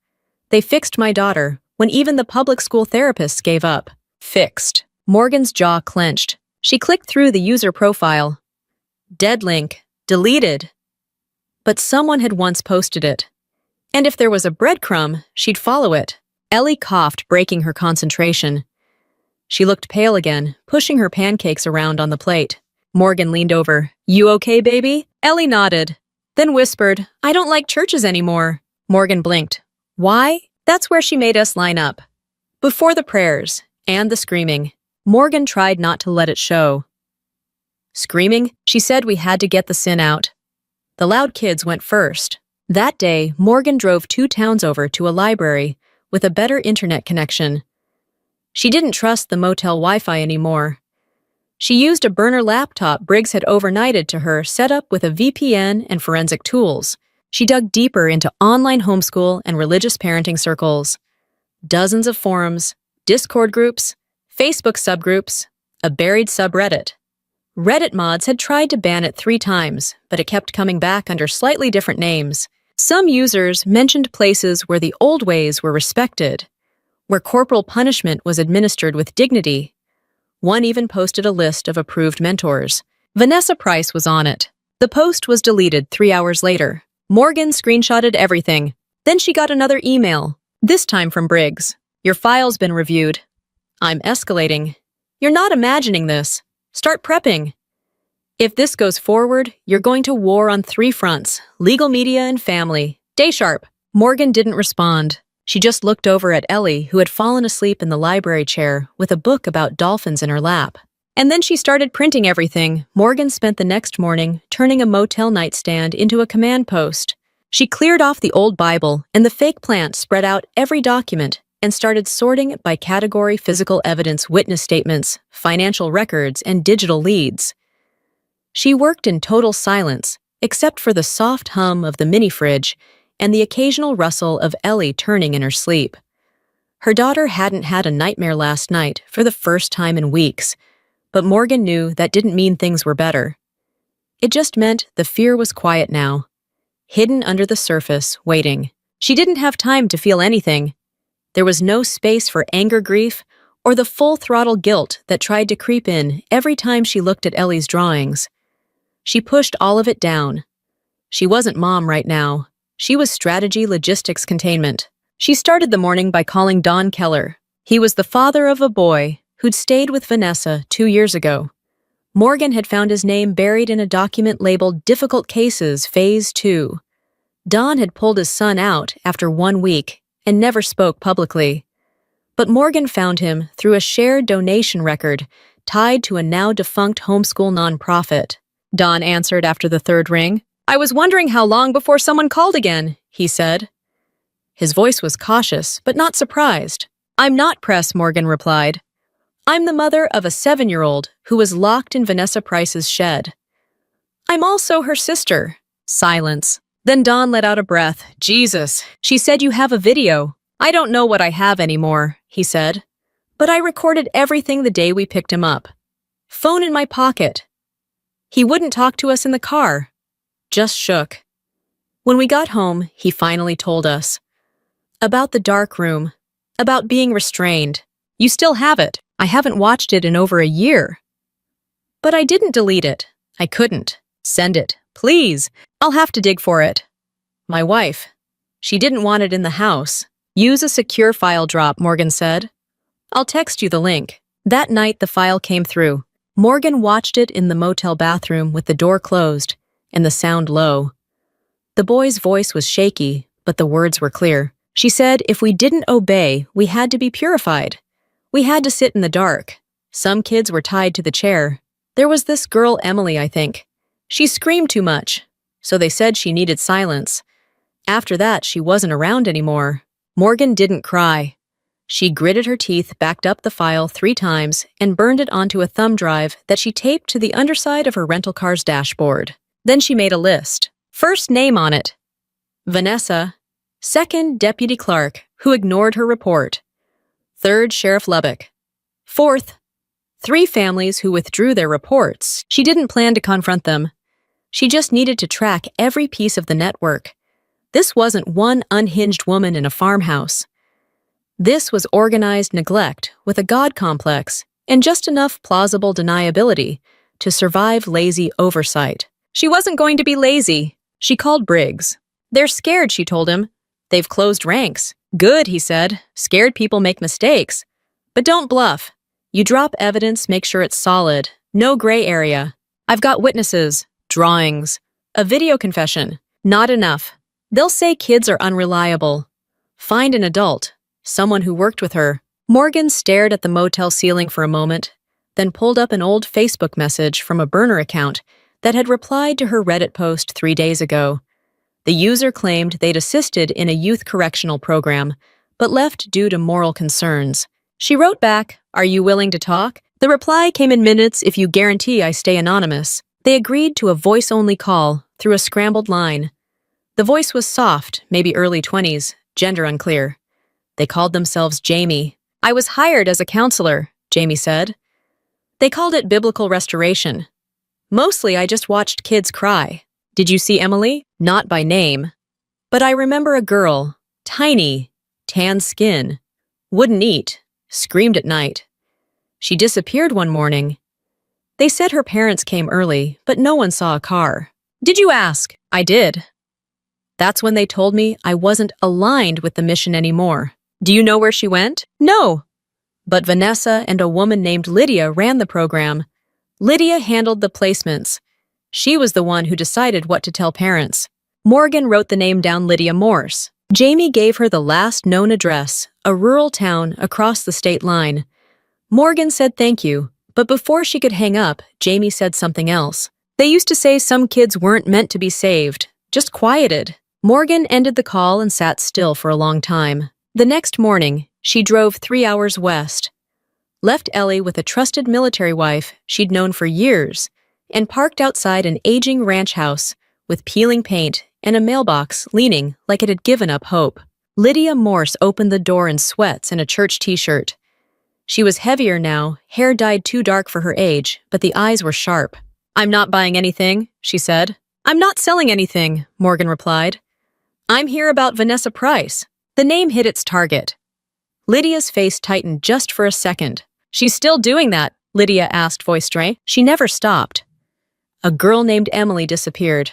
They fixed my daughter when even the public school therapists gave up. Fixed. Morgan's jaw clenched. She clicked through the user profile. Dead link. Deleted. But someone had once posted it. And if there was a breadcrumb, she'd follow it. Ellie coughed, breaking her concentration. She looked pale again, pushing her pancakes around on the plate. Morgan leaned over. You okay, baby? Ellie nodded, then whispered, I don't like churches anymore. Morgan blinked. Why? That's where she made us line up. Before the prayers and the screaming. Morgan tried not to let it show. Screaming, she said we had to get the sin out. The loud kids went first. That day, Morgan drove 2 towns over to a library with a better internet connection. She didn't trust the motel Wi-Fi anymore. She used a burner laptop Briggs had overnighted to her, set up with a VPN and forensic tools. She dug deeper into online homeschool and religious parenting circles. Dozens of forums, Discord groups, Facebook subgroups, a buried subreddit. Reddit mods had tried to ban it 3 times, but it kept coming back under slightly different names. Some users mentioned places where the old ways were respected, where corporal punishment was administered with dignity. One even posted a list of approved mentors. Vanessa Price was on it. The post was deleted 3 hours later. Morgan screenshotted everything. Then she got another email, this time from Briggs. Your file's been reviewed. I'm escalating. You're not imagining this. Start prepping. If this goes forward, you're going to war on 3 fronts, legal media and family. Stay sharp. Morgan didn't respond. She just looked over at Ellie, who had fallen asleep in the library chair with a book about dolphins in her lap. And then she started printing everything. Morgan spent the next morning turning a motel nightstand into a command post. She cleared off the old Bible and the fake plant spread out every document and started sorting by category: physical evidence, witness statements, financial records, and digital leads. She worked in total silence, except for the soft hum of the mini-fridge and the occasional rustle of Ellie turning in her sleep. Her daughter hadn't had a nightmare last night for the first time in weeks, but Morgan knew that didn't mean things were better. It just meant the fear was quiet now, hidden under the surface, waiting. She didn't have time to feel anything. There was no space for anger, grief, or the full-throttle guilt that tried to creep in every time she looked at Ellie's drawings. She pushed all of it down. She wasn't mom right now. She was strategy, logistics, containment. She started the morning by calling Don Keller. He was the father of a boy who'd stayed with Vanessa 2 years ago. Morgan had found his name buried in a document labeled Difficult Cases, Phase 2. Don had pulled his son out after 1 week and never spoke publicly. But Morgan found him through a shared donation record tied to a now-defunct homeschool nonprofit. Don answered after the 3rd ring. I was wondering how long before someone called again, he said. His voice was cautious, but not surprised. I'm not press, Morgan replied. I'm the mother of a 7-year-old who was locked in Vanessa Price's shed. I'm also her sister. Silence. Then Don let out a breath. Jesus, she said you have a video. I don't know what I have anymore, he said. But I recorded everything the day we picked him up. Phone in my pocket. He wouldn't talk to us in the car. Just shook. When we got home, he finally told us. About the dark room. About being restrained. You still have it. I haven't watched it in over a year. But I didn't delete it. I couldn't. Send it. Please. I'll have to dig for it. My wife. She didn't want it in the house. Use a secure file drop, Morgan said. I'll text you the link. That night, the file came through. Morgan watched it in the motel bathroom with the door closed and the sound low. The boy's voice was shaky, but the words were clear. She said if we didn't obey, we had to be purified. We had to sit in the dark. Some kids were tied to the chair. There was this girl, Emily, I think. She screamed too much, so they said she needed silence. After that, she wasn't around anymore. Morgan didn't cry. She gritted her teeth, backed up the file 3 times, and burned it onto a thumb drive that she taped to the underside of her rental car's dashboard. Then she made a list. First name on it. Vanessa. Second, Deputy Clark, who ignored her report. Third, Sheriff Lubbock. Fourth, 3 families who withdrew their reports. She didn't plan to confront them. She just needed to track every piece of the network. This wasn't one unhinged woman in a farmhouse. This was organized neglect with a God complex and just enough plausible deniability to survive lazy oversight. She wasn't going to be lazy. She called Briggs. "They're scared," she told him. "They've closed ranks." "Good," he said. "Scared people make mistakes. But don't bluff. You drop evidence, make sure it's solid. No gray area. I've got witnesses, drawings, a video confession. Not enough. They'll say kids are unreliable. Find an adult, someone who worked with her." Morgan stared at the motel ceiling for a moment, then pulled up an old Facebook message from a burner account that had replied to her Reddit post 3 days ago. The user claimed they'd assisted in a youth correctional program, but left due to moral concerns. She wrote back, "Are you willing to talk?" The reply came in minutes, "If you guarantee I stay anonymous." They agreed to a voice-only call through a scrambled line. The voice was soft, maybe early 20s, gender unclear. They called themselves Jamie. "I was hired as a counselor," Jamie said. They called it biblical restoration. "Mostly I just watched kids cry." "Did you see Emily?" "Not by name. But I remember a girl, tiny, tan skin, wouldn't eat, screamed at night. She disappeared one morning. They said her parents came early, but no one saw a car." "Did you ask?" "I did. That's when they told me I wasn't aligned with the mission anymore." "Do you know where she went?" "No. But Vanessa and a woman named Lydia ran the program. Lydia handled the placements. She was the one who decided what to tell parents." Morgan wrote the name down, Lydia Morse. Jamie gave her the last known address, a rural town across the state line. Morgan said thank you, but before she could hang up, Jamie said something else. "They used to say some kids weren't meant to be saved, just quieted." Morgan ended the call and sat still for a long time. The next morning, she drove 3 hours west, left Ellie with a trusted military wife she'd known for years, and parked outside an aging ranch house with peeling paint and a mailbox leaning like it had given up hope. Lydia Morse opened the door in sweats and a church t-shirt. She was heavier now, hair dyed too dark for her age, but the eyes were sharp. "I'm not buying anything," she said. "I'm not selling anything," Morgan replied. "I'm here about Vanessa Price." The name hit its target. Lydia's face tightened just for a second. "She's still doing that?" Lydia asked, voice stray. "She never stopped." A girl named Emily disappeared.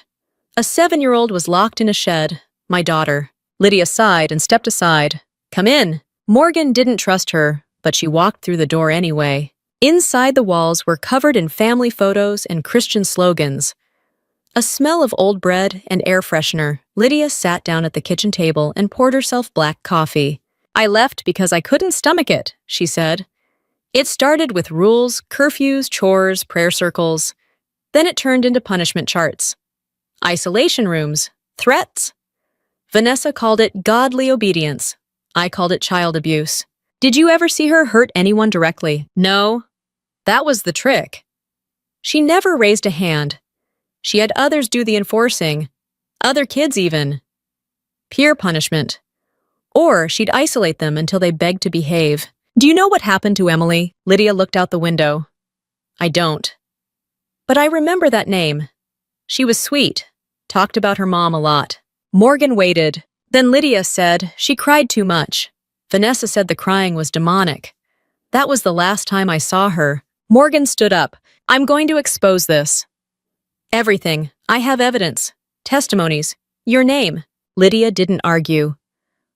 A 7-year-old was locked in a shed. "My daughter." Lydia sighed and stepped aside. "Come in." Morgan didn't trust her, but she walked through the door anyway. Inside, the walls were covered in family photos and Christian slogans. A smell of old bread and air freshener. Lydia sat down at the kitchen table and poured herself black coffee. "I left because I couldn't stomach it," she said. "It started with rules, curfews, chores, prayer circles. Then it turned into punishment charts. Isolation rooms, threats. Vanessa called it godly obedience. I called it child abuse. Did you ever see her hurt anyone directly?" "No. That was the trick. She never raised a hand. She had others do the enforcing, other kids even. Peer punishment. Or she'd isolate them until they begged to behave." "Do you know what happened to Emily?" Lydia looked out the window. "I don't. But I remember that name. She was sweet, talked about her mom a lot." Morgan waited. Then Lydia said she cried too much. Vanessa said the crying was demonic. "That was the last time I saw her." Morgan stood up. "I'm going to expose this. Everything. I have evidence. Testimonies. Your name." Lydia didn't argue.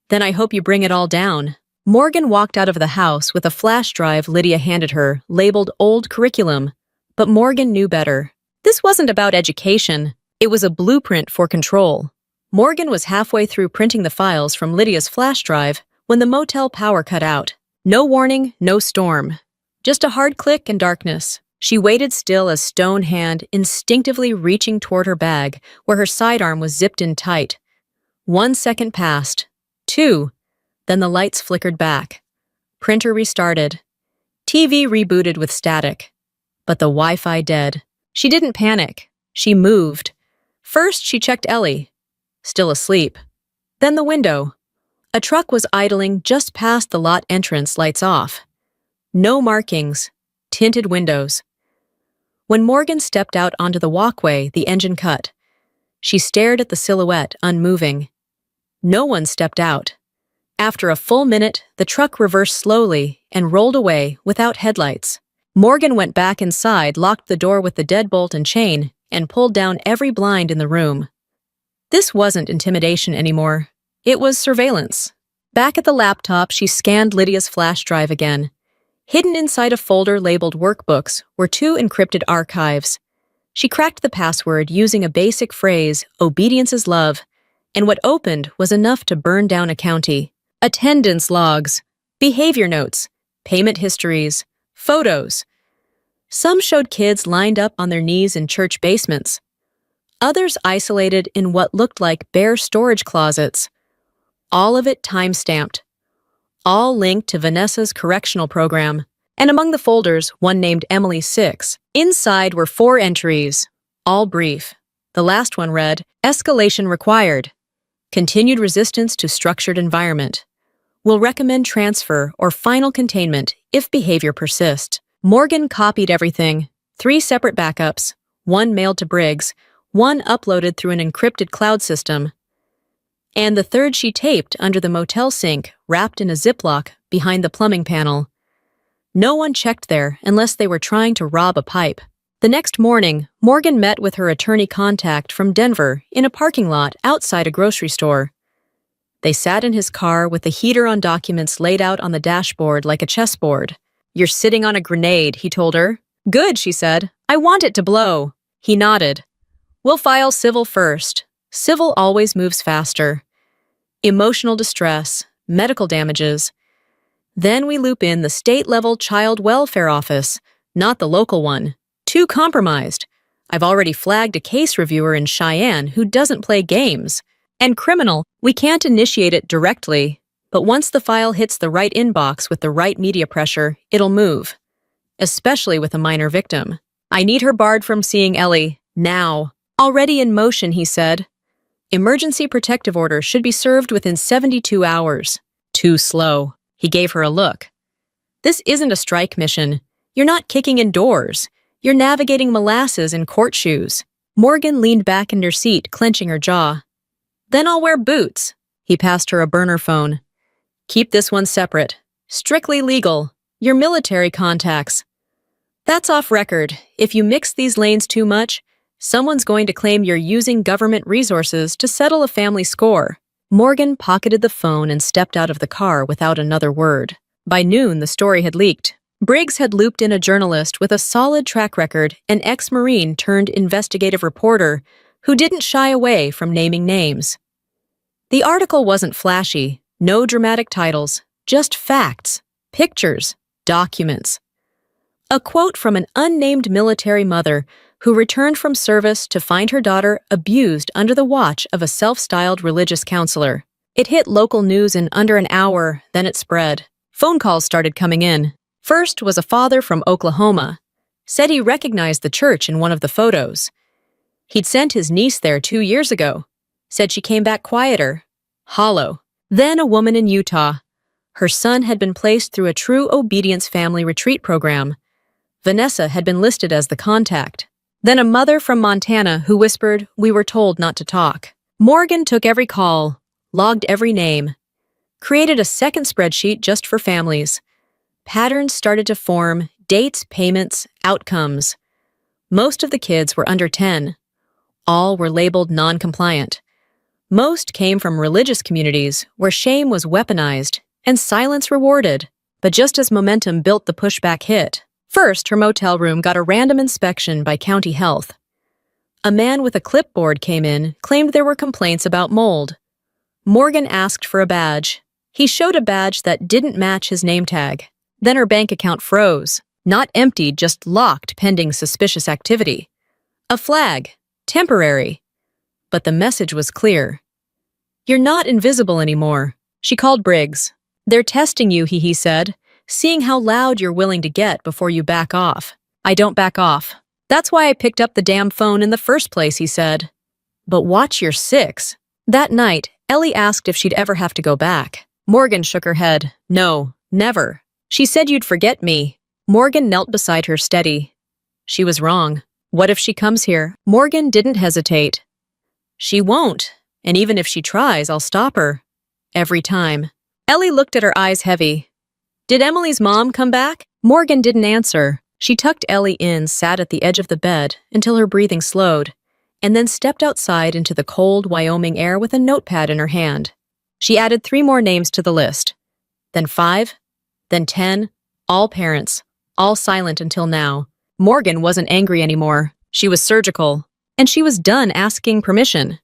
"Then I hope you bring it all down." Morgan walked out of the house with a flash drive Lydia handed her, labeled Old Curriculum. But Morgan knew better. This wasn't about education. It was a blueprint for control. Morgan was halfway through printing the files from Lydia's flash drive when the motel power cut out. No warning, no storm. Just a hard click and darkness. She waited still as Stone Hand instinctively reaching toward her bag where her sidearm was zipped in tight. 1 second passed. 2. Then the lights flickered back. Printer restarted. TV rebooted with static. But the Wi-Fi dead. She didn't panic. She moved. First, she checked Ellie. Still asleep. Then the window. A truck was idling just past the lot entrance, lights off. No markings. Tinted windows. When Morgan stepped out onto the walkway, the engine cut. She stared at the silhouette, unmoving. No one stepped out. After a full minute, the truck reversed slowly and rolled away without headlights. Morgan went back inside, locked the door with the deadbolt and chain, and pulled down every blind in the room. This wasn't intimidation anymore. It was surveillance. Back at the laptop, she scanned Lydia's flash drive again. Hidden inside a folder labeled Workbooks were 2 encrypted archives. She cracked the password using a basic phrase, "Obedience is love," and what opened was enough to burn down a county. Attendance logs, behavior notes, payment histories, photos. Some showed kids lined up on their knees in church basements. Others isolated in what looked like bare storage closets. All of it time-stamped. All linked to Vanessa's correctional program. And among the folders, one named Emily 6. Inside were 4 entries, all brief. The last one read, "Escalation required. Continued resistance to structured environment. Will recommend transfer or final containment if behavior persists." Morgan copied everything, 3 separate backups, 1 mailed to Briggs, 1 uploaded through an encrypted cloud system, and the 3rd she taped under the motel sink, wrapped in a Ziploc behind the plumbing panel. No one checked there unless they were trying to rob a pipe. The next morning, Morgan met with her attorney contact from Denver in a parking lot outside a grocery store. They sat in his car with the heater on documents laid out on the dashboard like a chessboard. "You're sitting on a grenade," he told her. "Good," she said. "I want it to blow." He nodded. "We'll file civil first. Civil always moves faster. Emotional distress, medical damages. Then we loop in the state-level child welfare office, not the local one. Too compromised. I've already flagged a case reviewer in Cheyenne who doesn't play games. And criminal, we can't initiate it directly, but once the file hits the right inbox with the right media pressure, it'll move. Especially with a minor victim. I need her barred from seeing Ellie, now. Already in motion, he said. Emergency protective order should be served within 72 hours. Too slow. He gave her a look. This isn't a strike mission. You're not kicking in doors. You're navigating molasses in court shoes. Morgan leaned back in her seat, clenching her jaw. Then I'll wear boots. He passed her a burner phone. Keep this one separate. Strictly legal. Your military contacts. That's off record. If you mix these lanes too much, someone's going to claim you're using government resources to settle a family score. Morgan pocketed the phone and stepped out of the car without another word. By noon, the story had leaked. Briggs had looped in a journalist with a solid track record, an ex-Marine turned investigative reporter who didn't shy away from naming names. The article wasn't flashy, no dramatic titles, just facts, pictures, documents. A quote from an unnamed military mother who returned from service to find her daughter abused under the watch of a self-styled religious counselor. It hit local news in under an hour, then it spread. Phone calls started coming in. First was a father from Oklahoma. Said he recognized the church in one of the photos. He'd sent his niece there 2 years ago. Said she came back quieter, hollow. Then a woman in Utah. Her son had been placed through a true obedience family retreat program. Vanessa had been listed as the contact. Then a mother from Montana who whispered, "We were told not to talk." Morgan took every call, logged every name, created a second spreadsheet just for families. Patterns started to form, dates, payments, outcomes. Most of the kids were under 10. All were labeled non-compliant. Most came from religious communities where shame was weaponized and silence rewarded. But just as momentum built, the pushback hit. First, her motel room got a random inspection by county health. A man with a clipboard came in, claimed there were complaints about mold. Morgan asked for a badge. He showed a badge that didn't match his name tag. Then her bank account froze. Not emptied, just locked pending suspicious activity. A flag. Temporary. But the message was clear. You're not invisible anymore. She called Briggs. They're testing you, he said, seeing how loud you're willing to get before you back off. I don't back off. That's why I picked up the damn phone in the first place, he said. But watch your 6. That night, Ellie asked if she'd ever have to go back. Morgan shook her head. No, never. She said you'd forget me. Morgan knelt beside her steady. She was wrong. What if she comes here? Morgan didn't hesitate. She won't. and even if she tries, I'll stop her. Every time. Ellie looked at her eyes heavy. Did Emily's mom come back? Morgan didn't answer. She tucked Ellie in, sat at the edge of the bed until her breathing slowed, and then stepped outside into the cold Wyoming air with a notepad in her hand. She added 3 more names to the list. Then 5, then 10, all parents, all silent until now. Morgan wasn't angry anymore. She was surgical, and she was done asking permission.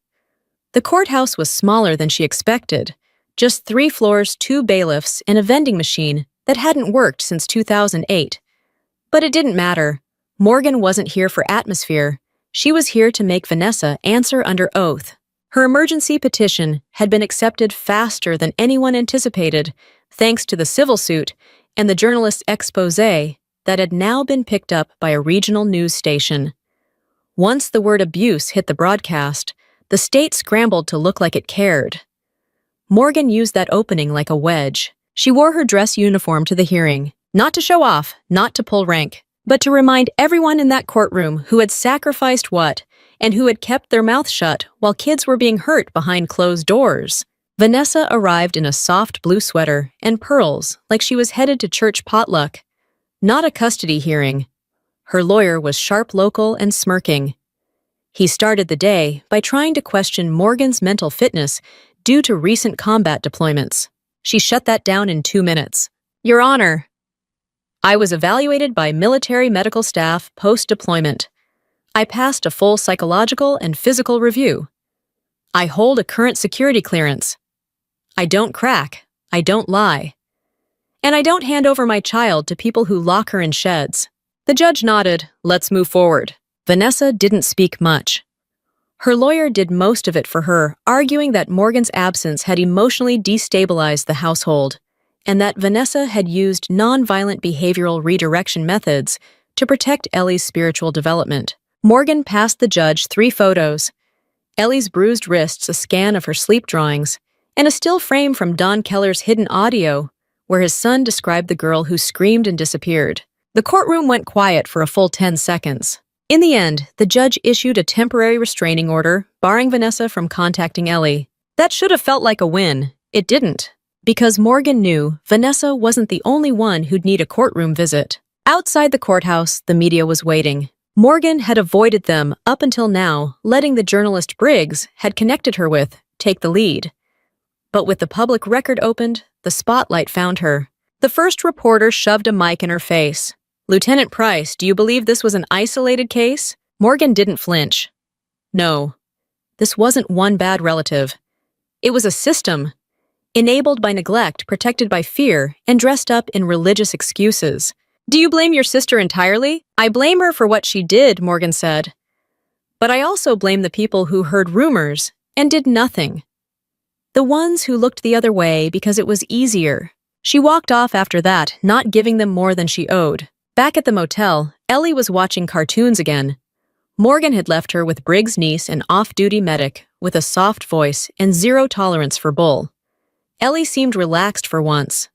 The courthouse was smaller than she expected. Just 3 floors, 2 bailiffs, and a vending machine that hadn't worked since 2008. But it didn't matter. Morgan wasn't here for atmosphere. She was here to make Vanessa answer under oath. Her emergency petition had been accepted faster than anyone anticipated, thanks to the civil suit and the journalist's exposé that had now been picked up by a regional news station. Once the word abuse hit the broadcast, the state scrambled to look like it cared. Morgan used that opening like a wedge. She wore her dress uniform to the hearing, not to show off, not to pull rank, but to remind everyone in that courtroom who had sacrificed what, and who had kept their mouth shut while kids were being hurt behind closed doors. Vanessa arrived in a soft blue sweater and pearls like she was headed to church potluck. Not a custody hearing. Her lawyer was sharp, local, and smirking. He started the day by trying to question Morgan's mental fitness due to recent combat deployments. She shut that down in 2 minutes. Your Honor, I was evaluated by military medical staff post-deployment. I passed a full psychological and physical review. I hold a current security clearance. I don't crack. I don't lie. And I don't hand over my child to people who lock her in sheds. The judge nodded. Let's move forward. Vanessa didn't speak much. Her lawyer did most of it for her, arguing that Morgan's absence had emotionally destabilized the household, and that Vanessa had used nonviolent behavioral redirection methods to protect Ellie's spiritual development. Morgan passed the judge 3 photos: Ellie's bruised wrists, a scan of her sleep drawings, and a still frame from Don Keller's hidden audio, where his son described the girl who screamed and disappeared. The courtroom went quiet for a full 10 seconds. In the end, the judge issued a temporary restraining order, barring Vanessa from contacting Ellie. That should have felt like a win. It didn't, because Morgan knew Vanessa wasn't the only one who'd need a courtroom visit. Outside the courthouse, the media was waiting. Morgan had avoided them up until now, letting the journalist Briggs had connected her with take the lead. But with the public record opened, the spotlight found her. The first reporter shoved a mic in her face. Lieutenant Price, do you believe this was an isolated case? Morgan didn't flinch. No. This wasn't one bad relative. It was a system, enabled by neglect, protected by fear, and dressed up in religious excuses. Do you blame your sister entirely? I blame her for what she did, Morgan said. But I also blame the people who heard rumors and did nothing. The ones who looked the other way because it was easier. She walked off after that, not giving them more than she owed. Back at the motel, Ellie was watching cartoons again. Morgan had left her with Briggs' niece, an off-duty medic, with a soft voice and 0 tolerance for bull. Ellie seemed relaxed for once.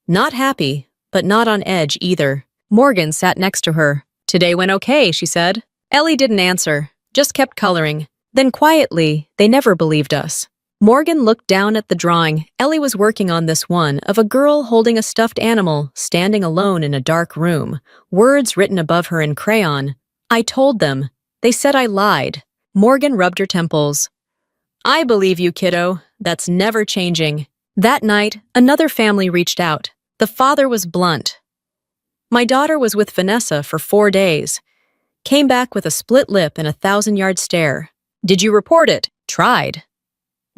Not happy, but not on edge either. Morgan sat next to her. Today went okay, she said. Ellie didn't answer, just kept coloring. Then quietly, they never believed us. Morgan looked down at the drawing. Ellie was working on this one of a girl holding a stuffed animal, standing alone in a dark room. Words written above her in crayon. I told them. They said I lied. Morgan rubbed her temples. I believe you, kiddo. That's never changing. That night, another family reached out. The father was blunt. My daughter was with Vanessa for 4 days. Came back with a split lip and a 1,000-yard stare. Did you report it? Tried.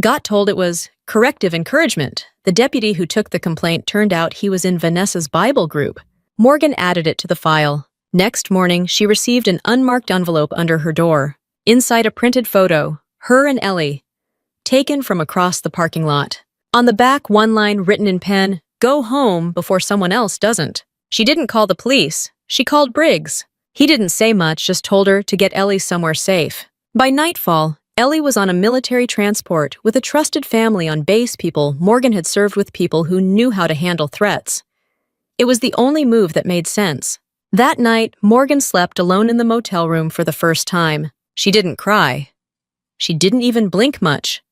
Got told it was corrective encouragement. The deputy who took the complaint turned out he was in Vanessa's Bible group. Morgan added it to the file. Next morning, she received an unmarked envelope under her door. Inside a printed photo, her and Ellie, taken from across the parking lot. On the back, one line written in pen, "Go home before someone else doesn't." She didn't call the police. She called Briggs. He didn't say much, just told her to get Ellie somewhere safe. By nightfall, Ellie was on a military transport with a trusted family on base. People Morgan had served with people who knew how to handle threats. It was the only move that made sense. That night, Morgan slept alone in the motel room for the first time. She didn't cry. She didn't even blink much.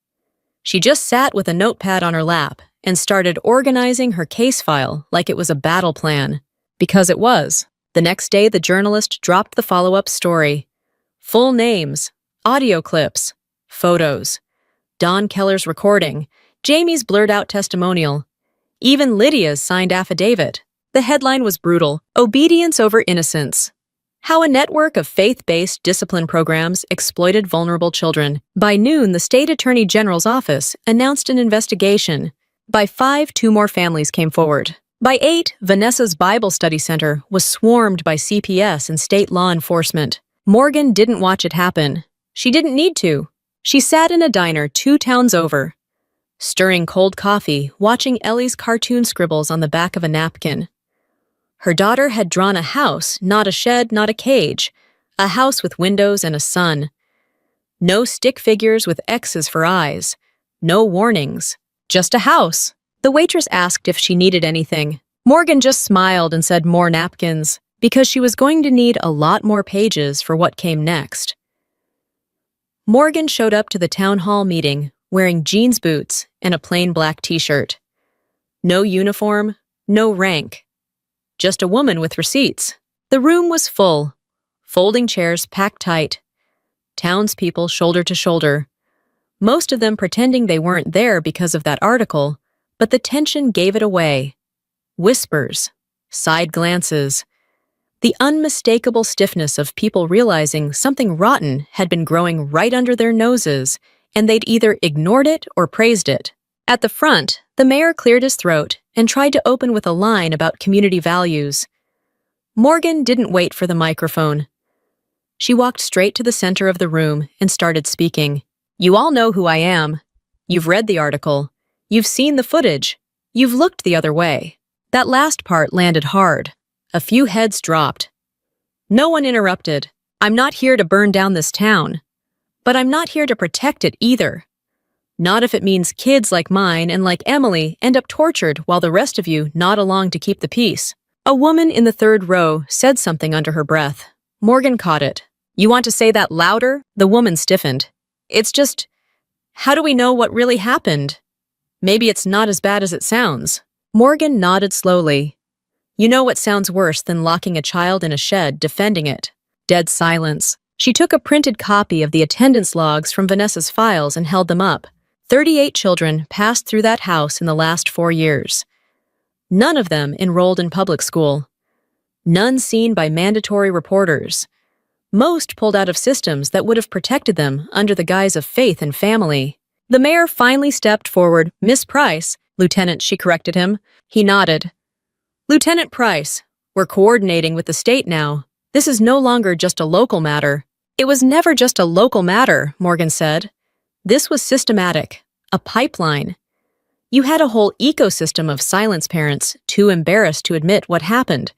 She just sat with a notepad on her lap and started organizing her case file like it was a battle plan. Because it was. The next day, the journalist dropped the follow-up story. Full names, audio clips, photos. Don Keller's recording, Jamie's blurred-out testimonial, even Lydia's signed affidavit. The headline was brutal: Obedience over Innocence. How a network of faith-based discipline programs exploited vulnerable children. By noon, the state attorney general's office announced an investigation. By 5, 2 more families came forward. By 8, Vanessa's Bible study center was swarmed by CPS and state law enforcement. Morgan didn't watch it happen. She didn't need to. She sat in a diner 2 towns over, stirring cold coffee, watching Ellie's cartoon scribbles on the back of a napkin. Her daughter had drawn a house, not a shed, not a cage, a house with windows and a sun. No stick figures with X's for eyes. No warnings. Just a house. The waitress asked if she needed anything. Morgan just smiled and said more napkins, because she was going to need a lot more pages for what came next. Morgan showed up to the town hall meeting wearing jeans boots and a plain black t-shirt. No uniform, no rank. Just a woman with receipts. The room was full. Folding chairs packed tight. Townspeople shoulder to shoulder. Most of them pretending they weren't there because of that article, but the tension gave it away. Whispers, side glances, the unmistakable stiffness of people realizing something rotten had been growing right under their noses, and they'd either ignored it or praised it. At the front, the mayor cleared his throat and tried to open with a line about community values. Morgan didn't wait for the microphone. She walked straight to the center of the room and started speaking. You all know who I am. You've read the article. You've seen the footage. You've looked the other way. That last part landed hard. A few heads dropped. No one interrupted. I'm not here to burn down this town. But I'm not here to protect it either. Not if it means kids like mine and like Emily end up tortured while the rest of you nod along to keep the peace. A woman in the 3rd row said something under her breath. Morgan caught it. You want to say that louder? The woman stiffened. It's just, how do we know what really happened? Maybe it's not as bad as it sounds. Morgan nodded slowly. You know what sounds worse than locking a child in a shed, defending it? Dead silence. She took a printed copy of the attendance logs from Vanessa's files and held them up. 38 children passed through that house in the last 4 years. None of them enrolled in public school. None seen by mandatory reporters. Most pulled out of systems that would have protected them under the guise of faith and family. The mayor finally stepped forward. Miss Price, Lieutenant, she corrected him. He nodded. Lieutenant Price, we're coordinating with the state now. This is no longer just a local matter. It was never just a local matter, Morgan said. This was systematic, a pipeline. You had a whole ecosystem of silence parents too embarrassed to admit what happened,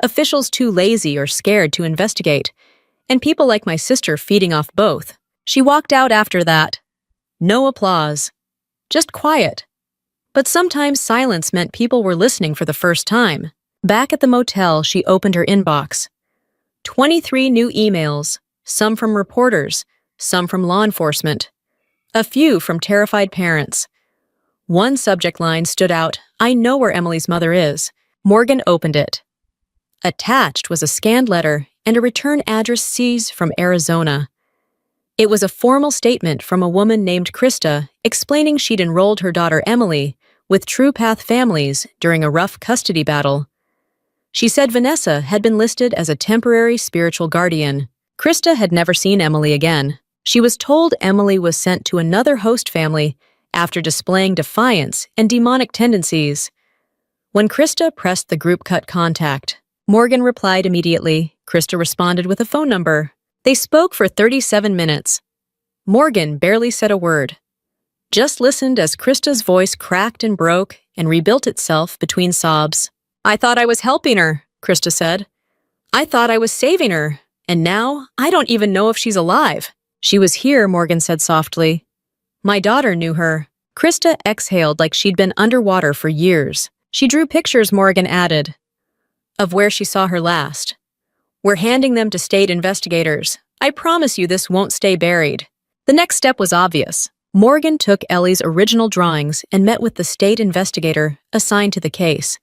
officials too lazy or scared to investigate, and people like my sister feeding off both. She walked out after that. No applause. Just quiet. But sometimes silence meant people were listening for the first time. Back at the motel, she opened her inbox. 23 new emails, some from reporters, some from law enforcement. A few from terrified parents. One subject line stood out, I know where Emily's mother is. Morgan opened it. Attached was a scanned letter and a return address seized from Arizona. It was a formal statement from a woman named Krista explaining she'd enrolled her daughter Emily with True Path Families during a rough custody battle. She said Vanessa had been listed as a temporary spiritual guardian. Krista had never seen Emily again. She was told Emily was sent to another host family after displaying defiance and demonic tendencies. When Krista pressed the group cut contact, Morgan replied immediately. Krista responded with a phone number. They spoke for 37 minutes. Morgan barely said a word. Just listened as Krista's voice cracked and broke and rebuilt itself between sobs. I thought I was helping her, Krista said. I thought I was saving her, and now I don't even know if she's alive. She was here, Morgan said softly. My daughter knew her. Krista exhaled like she'd been underwater for years. She drew pictures, Morgan added, of where she saw her last. We're handing them to state investigators. I promise you this won't stay buried. The next step was obvious. Morgan took Ellie's original drawings and met with the state investigator assigned to the case.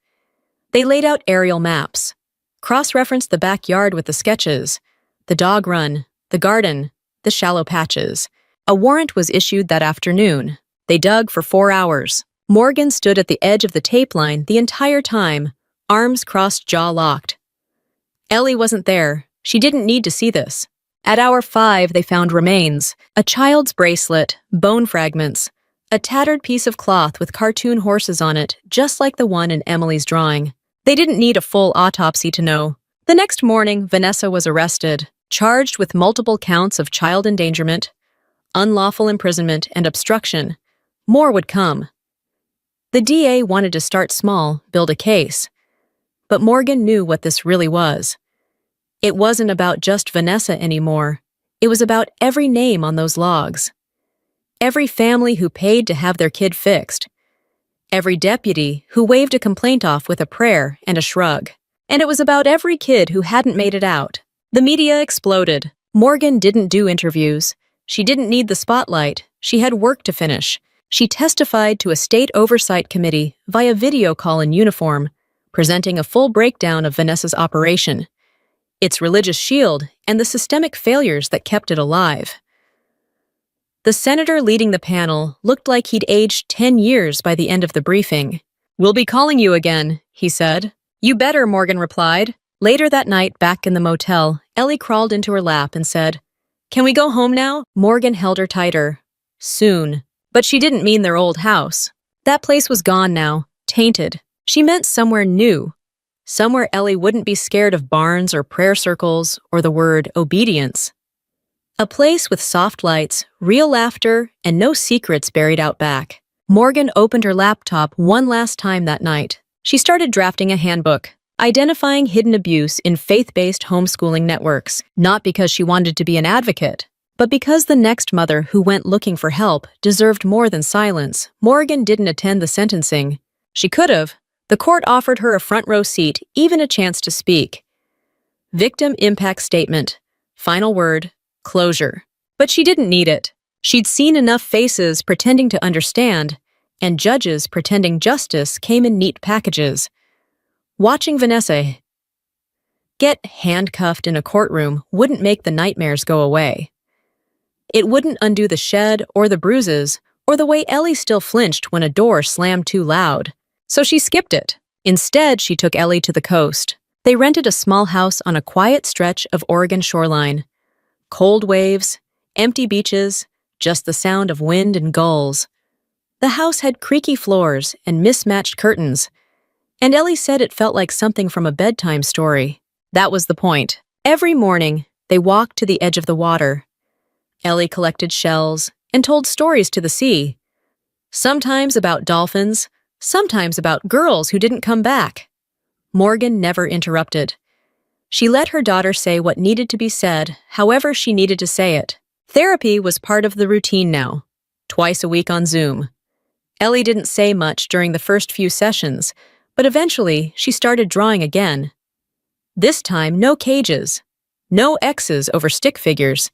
They laid out aerial maps, cross-referenced the backyard with the sketches, the dog run, the garden, the shallow patches. A warrant was issued that afternoon. They dug for 4 hours. Morgan stood at the edge of the tape line the entire time, arms crossed, jaw locked. Ellie wasn't there. She didn't need to see this. At hour 5, they found remains, a child's bracelet, bone fragments, a tattered piece of cloth with cartoon horses on it, just like the one in Emily's drawing. They didn't need a full autopsy to know. The next morning, Vanessa was arrested, charged with multiple counts of child endangerment, unlawful imprisonment, and obstruction. More would come. The DA wanted to start small, build a case. But Morgan knew what this really was. It wasn't about just Vanessa anymore. It was about every name on those logs. Every family who paid to have their kid fixed. Every deputy who waved a complaint off with a prayer and a shrug. And it was about every kid who hadn't made it out. The media exploded. Morgan didn't do interviews. She didn't need the spotlight. She had work to finish. She testified to a state oversight committee via video call in uniform, presenting a full breakdown of Vanessa's operation, its religious shield, and the systemic failures that kept it alive. The senator leading the panel looked like he'd aged 10 years by the end of the briefing. "We'll be calling you again," he said. "You better," Morgan replied. Later that night, back in the motel, Ellie crawled into her lap and said, "Can we go home now?" Morgan held her tighter. Soon. But she didn't mean their old house. That place was gone now, tainted. She meant somewhere new. Somewhere Ellie wouldn't be scared of barns or prayer circles or the word obedience. A place with soft lights, real laughter, and no secrets buried out back. Morgan opened her laptop one last time that night. She started drafting a handbook, identifying hidden abuse in faith-based homeschooling networks, not because she wanted to be an advocate, but because the next mother who went looking for help deserved more than silence. Morgan didn't attend the sentencing. She could have. The court offered her a front-row seat, even a chance to speak. Victim impact statement. Final word. Closure. But she didn't need it. She'd seen enough faces pretending to understand, and judges pretending justice came in neat packages. Watching Vanessa get handcuffed in a courtroom wouldn't make the nightmares go away. It wouldn't undo the shed or the bruises or the way Ellie still flinched when a door slammed too loud. So she skipped it. Instead, she took Ellie to the coast. They rented a small house on a quiet stretch of Oregon shoreline. Cold waves, empty beaches, just the sound of wind and gulls. The house had creaky floors and mismatched curtains, and Ellie said it felt like something from a bedtime story. That was the point. Every morning, they walked to the edge of the water. Ellie collected shells and told stories to the sea. Sometimes about dolphins, sometimes about girls who didn't come back. Morgan never interrupted. She let her daughter say what needed to be said, however she needed to say it. Therapy was part of the routine now, twice a week on Zoom. Ellie didn't say much during the first few sessions, but eventually she started drawing again. This time, no cages, no X's over stick figures,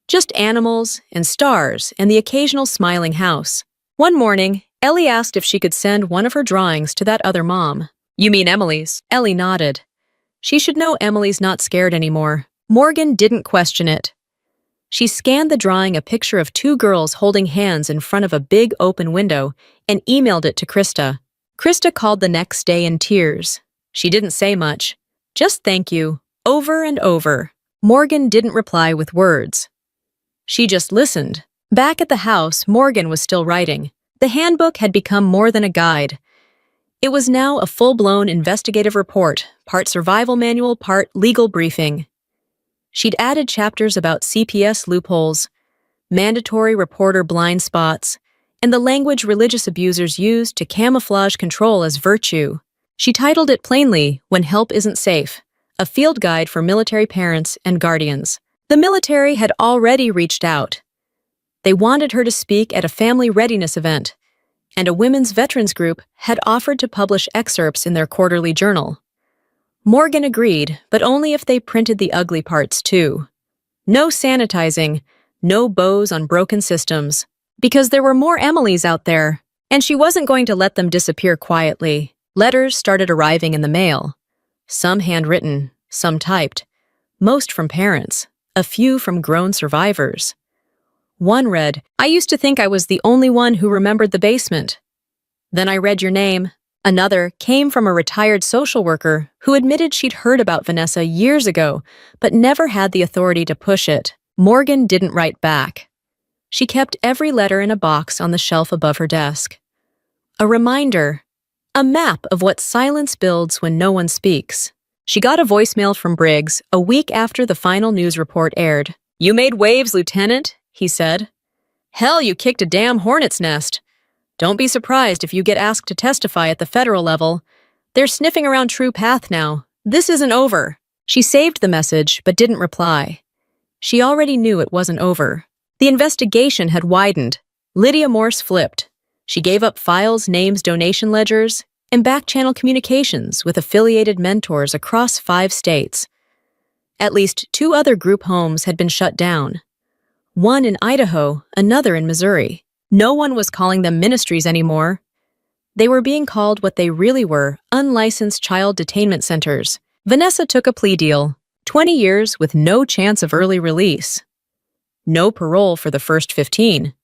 just animals and stars and the occasional smiling house. One morning, Ellie asked if she could send one of her drawings to that other mom. "You mean Emily's?" Ellie nodded. She should know Emily's not scared anymore. Morgan didn't question it. She scanned the drawing, a picture of 2 girls holding hands in front of a big open window, and emailed it to Krista. Krista called the next day in tears. She didn't say much. Just thank you, over and over. Morgan didn't reply with words. She just listened. Back at the house, Morgan was still writing. The handbook had become more than a guide. It was now a full-blown investigative report, part survival manual, part legal briefing. She'd added chapters about CPS loopholes, mandatory reporter blind spots, and the language religious abusers used to camouflage control as virtue. She titled it plainly, "When Help Isn't Safe," a field guide for military parents and guardians. The military had already reached out. They wanted her to speak at a family readiness event, and a women's veterans group had offered to publish excerpts in their quarterly journal. Morgan agreed, but only if they printed the ugly parts too. No sanitizing, no bows on broken systems, Because there were more Emilys out there, and she wasn't going to let them disappear quietly. Letters started arriving in the mail. Some handwritten, some typed. Most from parents, a few from grown survivors. One read, "I used to think I was the only one who remembered the basement. Then I read your name." Another came from a retired social worker who admitted she'd heard about Vanessa years ago, but never had the authority to push it. Morgan didn't write back. She kept every letter in a box on the shelf above her desk. A reminder, a map of what silence builds when no one speaks. She got a voicemail from Briggs a week after the final news report aired. "You made waves, Lieutenant," he said. "Hell, you kicked a damn hornet's nest. Don't be surprised if you get asked to testify at the federal level. They're sniffing around True Path now. This isn't over." She saved the message, but didn't reply. She already knew it wasn't over. The investigation had widened. Lydia Morse flipped. She gave up files, names, donation ledgers, and back-channel communications with affiliated mentors across 5 states. At least 2 other group homes had been shut down. One in Idaho, another in Missouri. No one was calling them ministries anymore. They were being called what they really were, unlicensed child detainment centers. Vanessa took a plea deal, 20 years with no chance of early release. No parole for the first 15.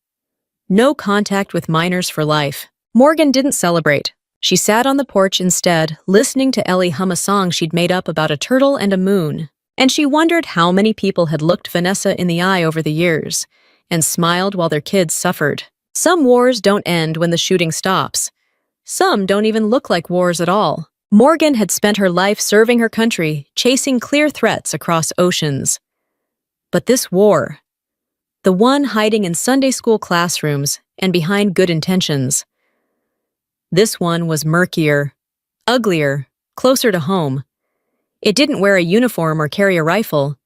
No contact with minors for life. Morgan didn't celebrate. She sat on the porch instead, listening to Ellie hum a song she'd made up about a turtle and a moon. And she wondered how many people had looked Vanessa in the eye over the years and smiled while their kids suffered. Some wars don't end when the shooting stops. Some don't even look like wars at all. Morgan had spent her life serving her country, chasing clear threats across oceans. But this war, the one hiding in Sunday school classrooms and behind good intentions, this one was murkier, uglier, closer to home. It didn't wear a uniform or carry a rifle.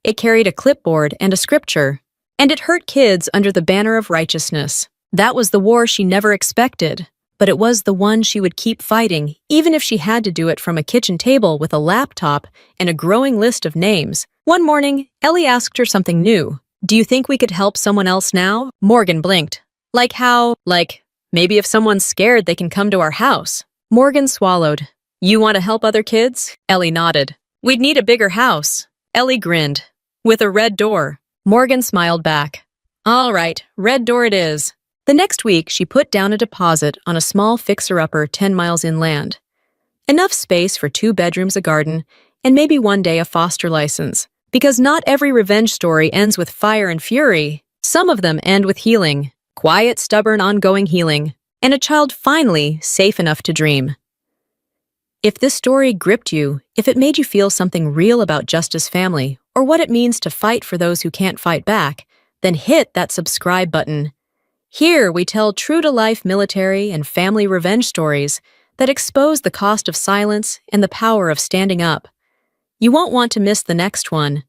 It carried a clipboard and a scripture, and it hurt kids under the banner of righteousness. That was the war she never expected, but it was the one she would keep fighting, even if she had to do it from a kitchen table with a laptop and a growing list of names. One morning, Ellie asked her something new. "Do you think we could help someone else now?" Morgan blinked. "Like how? Like, maybe if someone's scared, they can come to our house." Morgan swallowed. "You want to help other kids?" Ellie nodded. "We'd need a bigger house." Ellie grinned. "With a red door." Morgan smiled back. "All right, red door it is." The next week, she put down a deposit on a small fixer-upper 10 miles inland. Enough space for 2 bedrooms, a garden, and maybe one day a foster license. Because not every revenge story ends with fire and fury. Some of them end with healing. Quiet, stubborn, ongoing healing. And a child finally safe enough to dream. If this story gripped you, if it made you feel something real about Justice Family, or what it means to fight for those who can't fight back, then hit that subscribe button. Here we tell true-to-life military and family revenge stories that expose the cost of silence and the power of standing up. You won't want to miss the next one.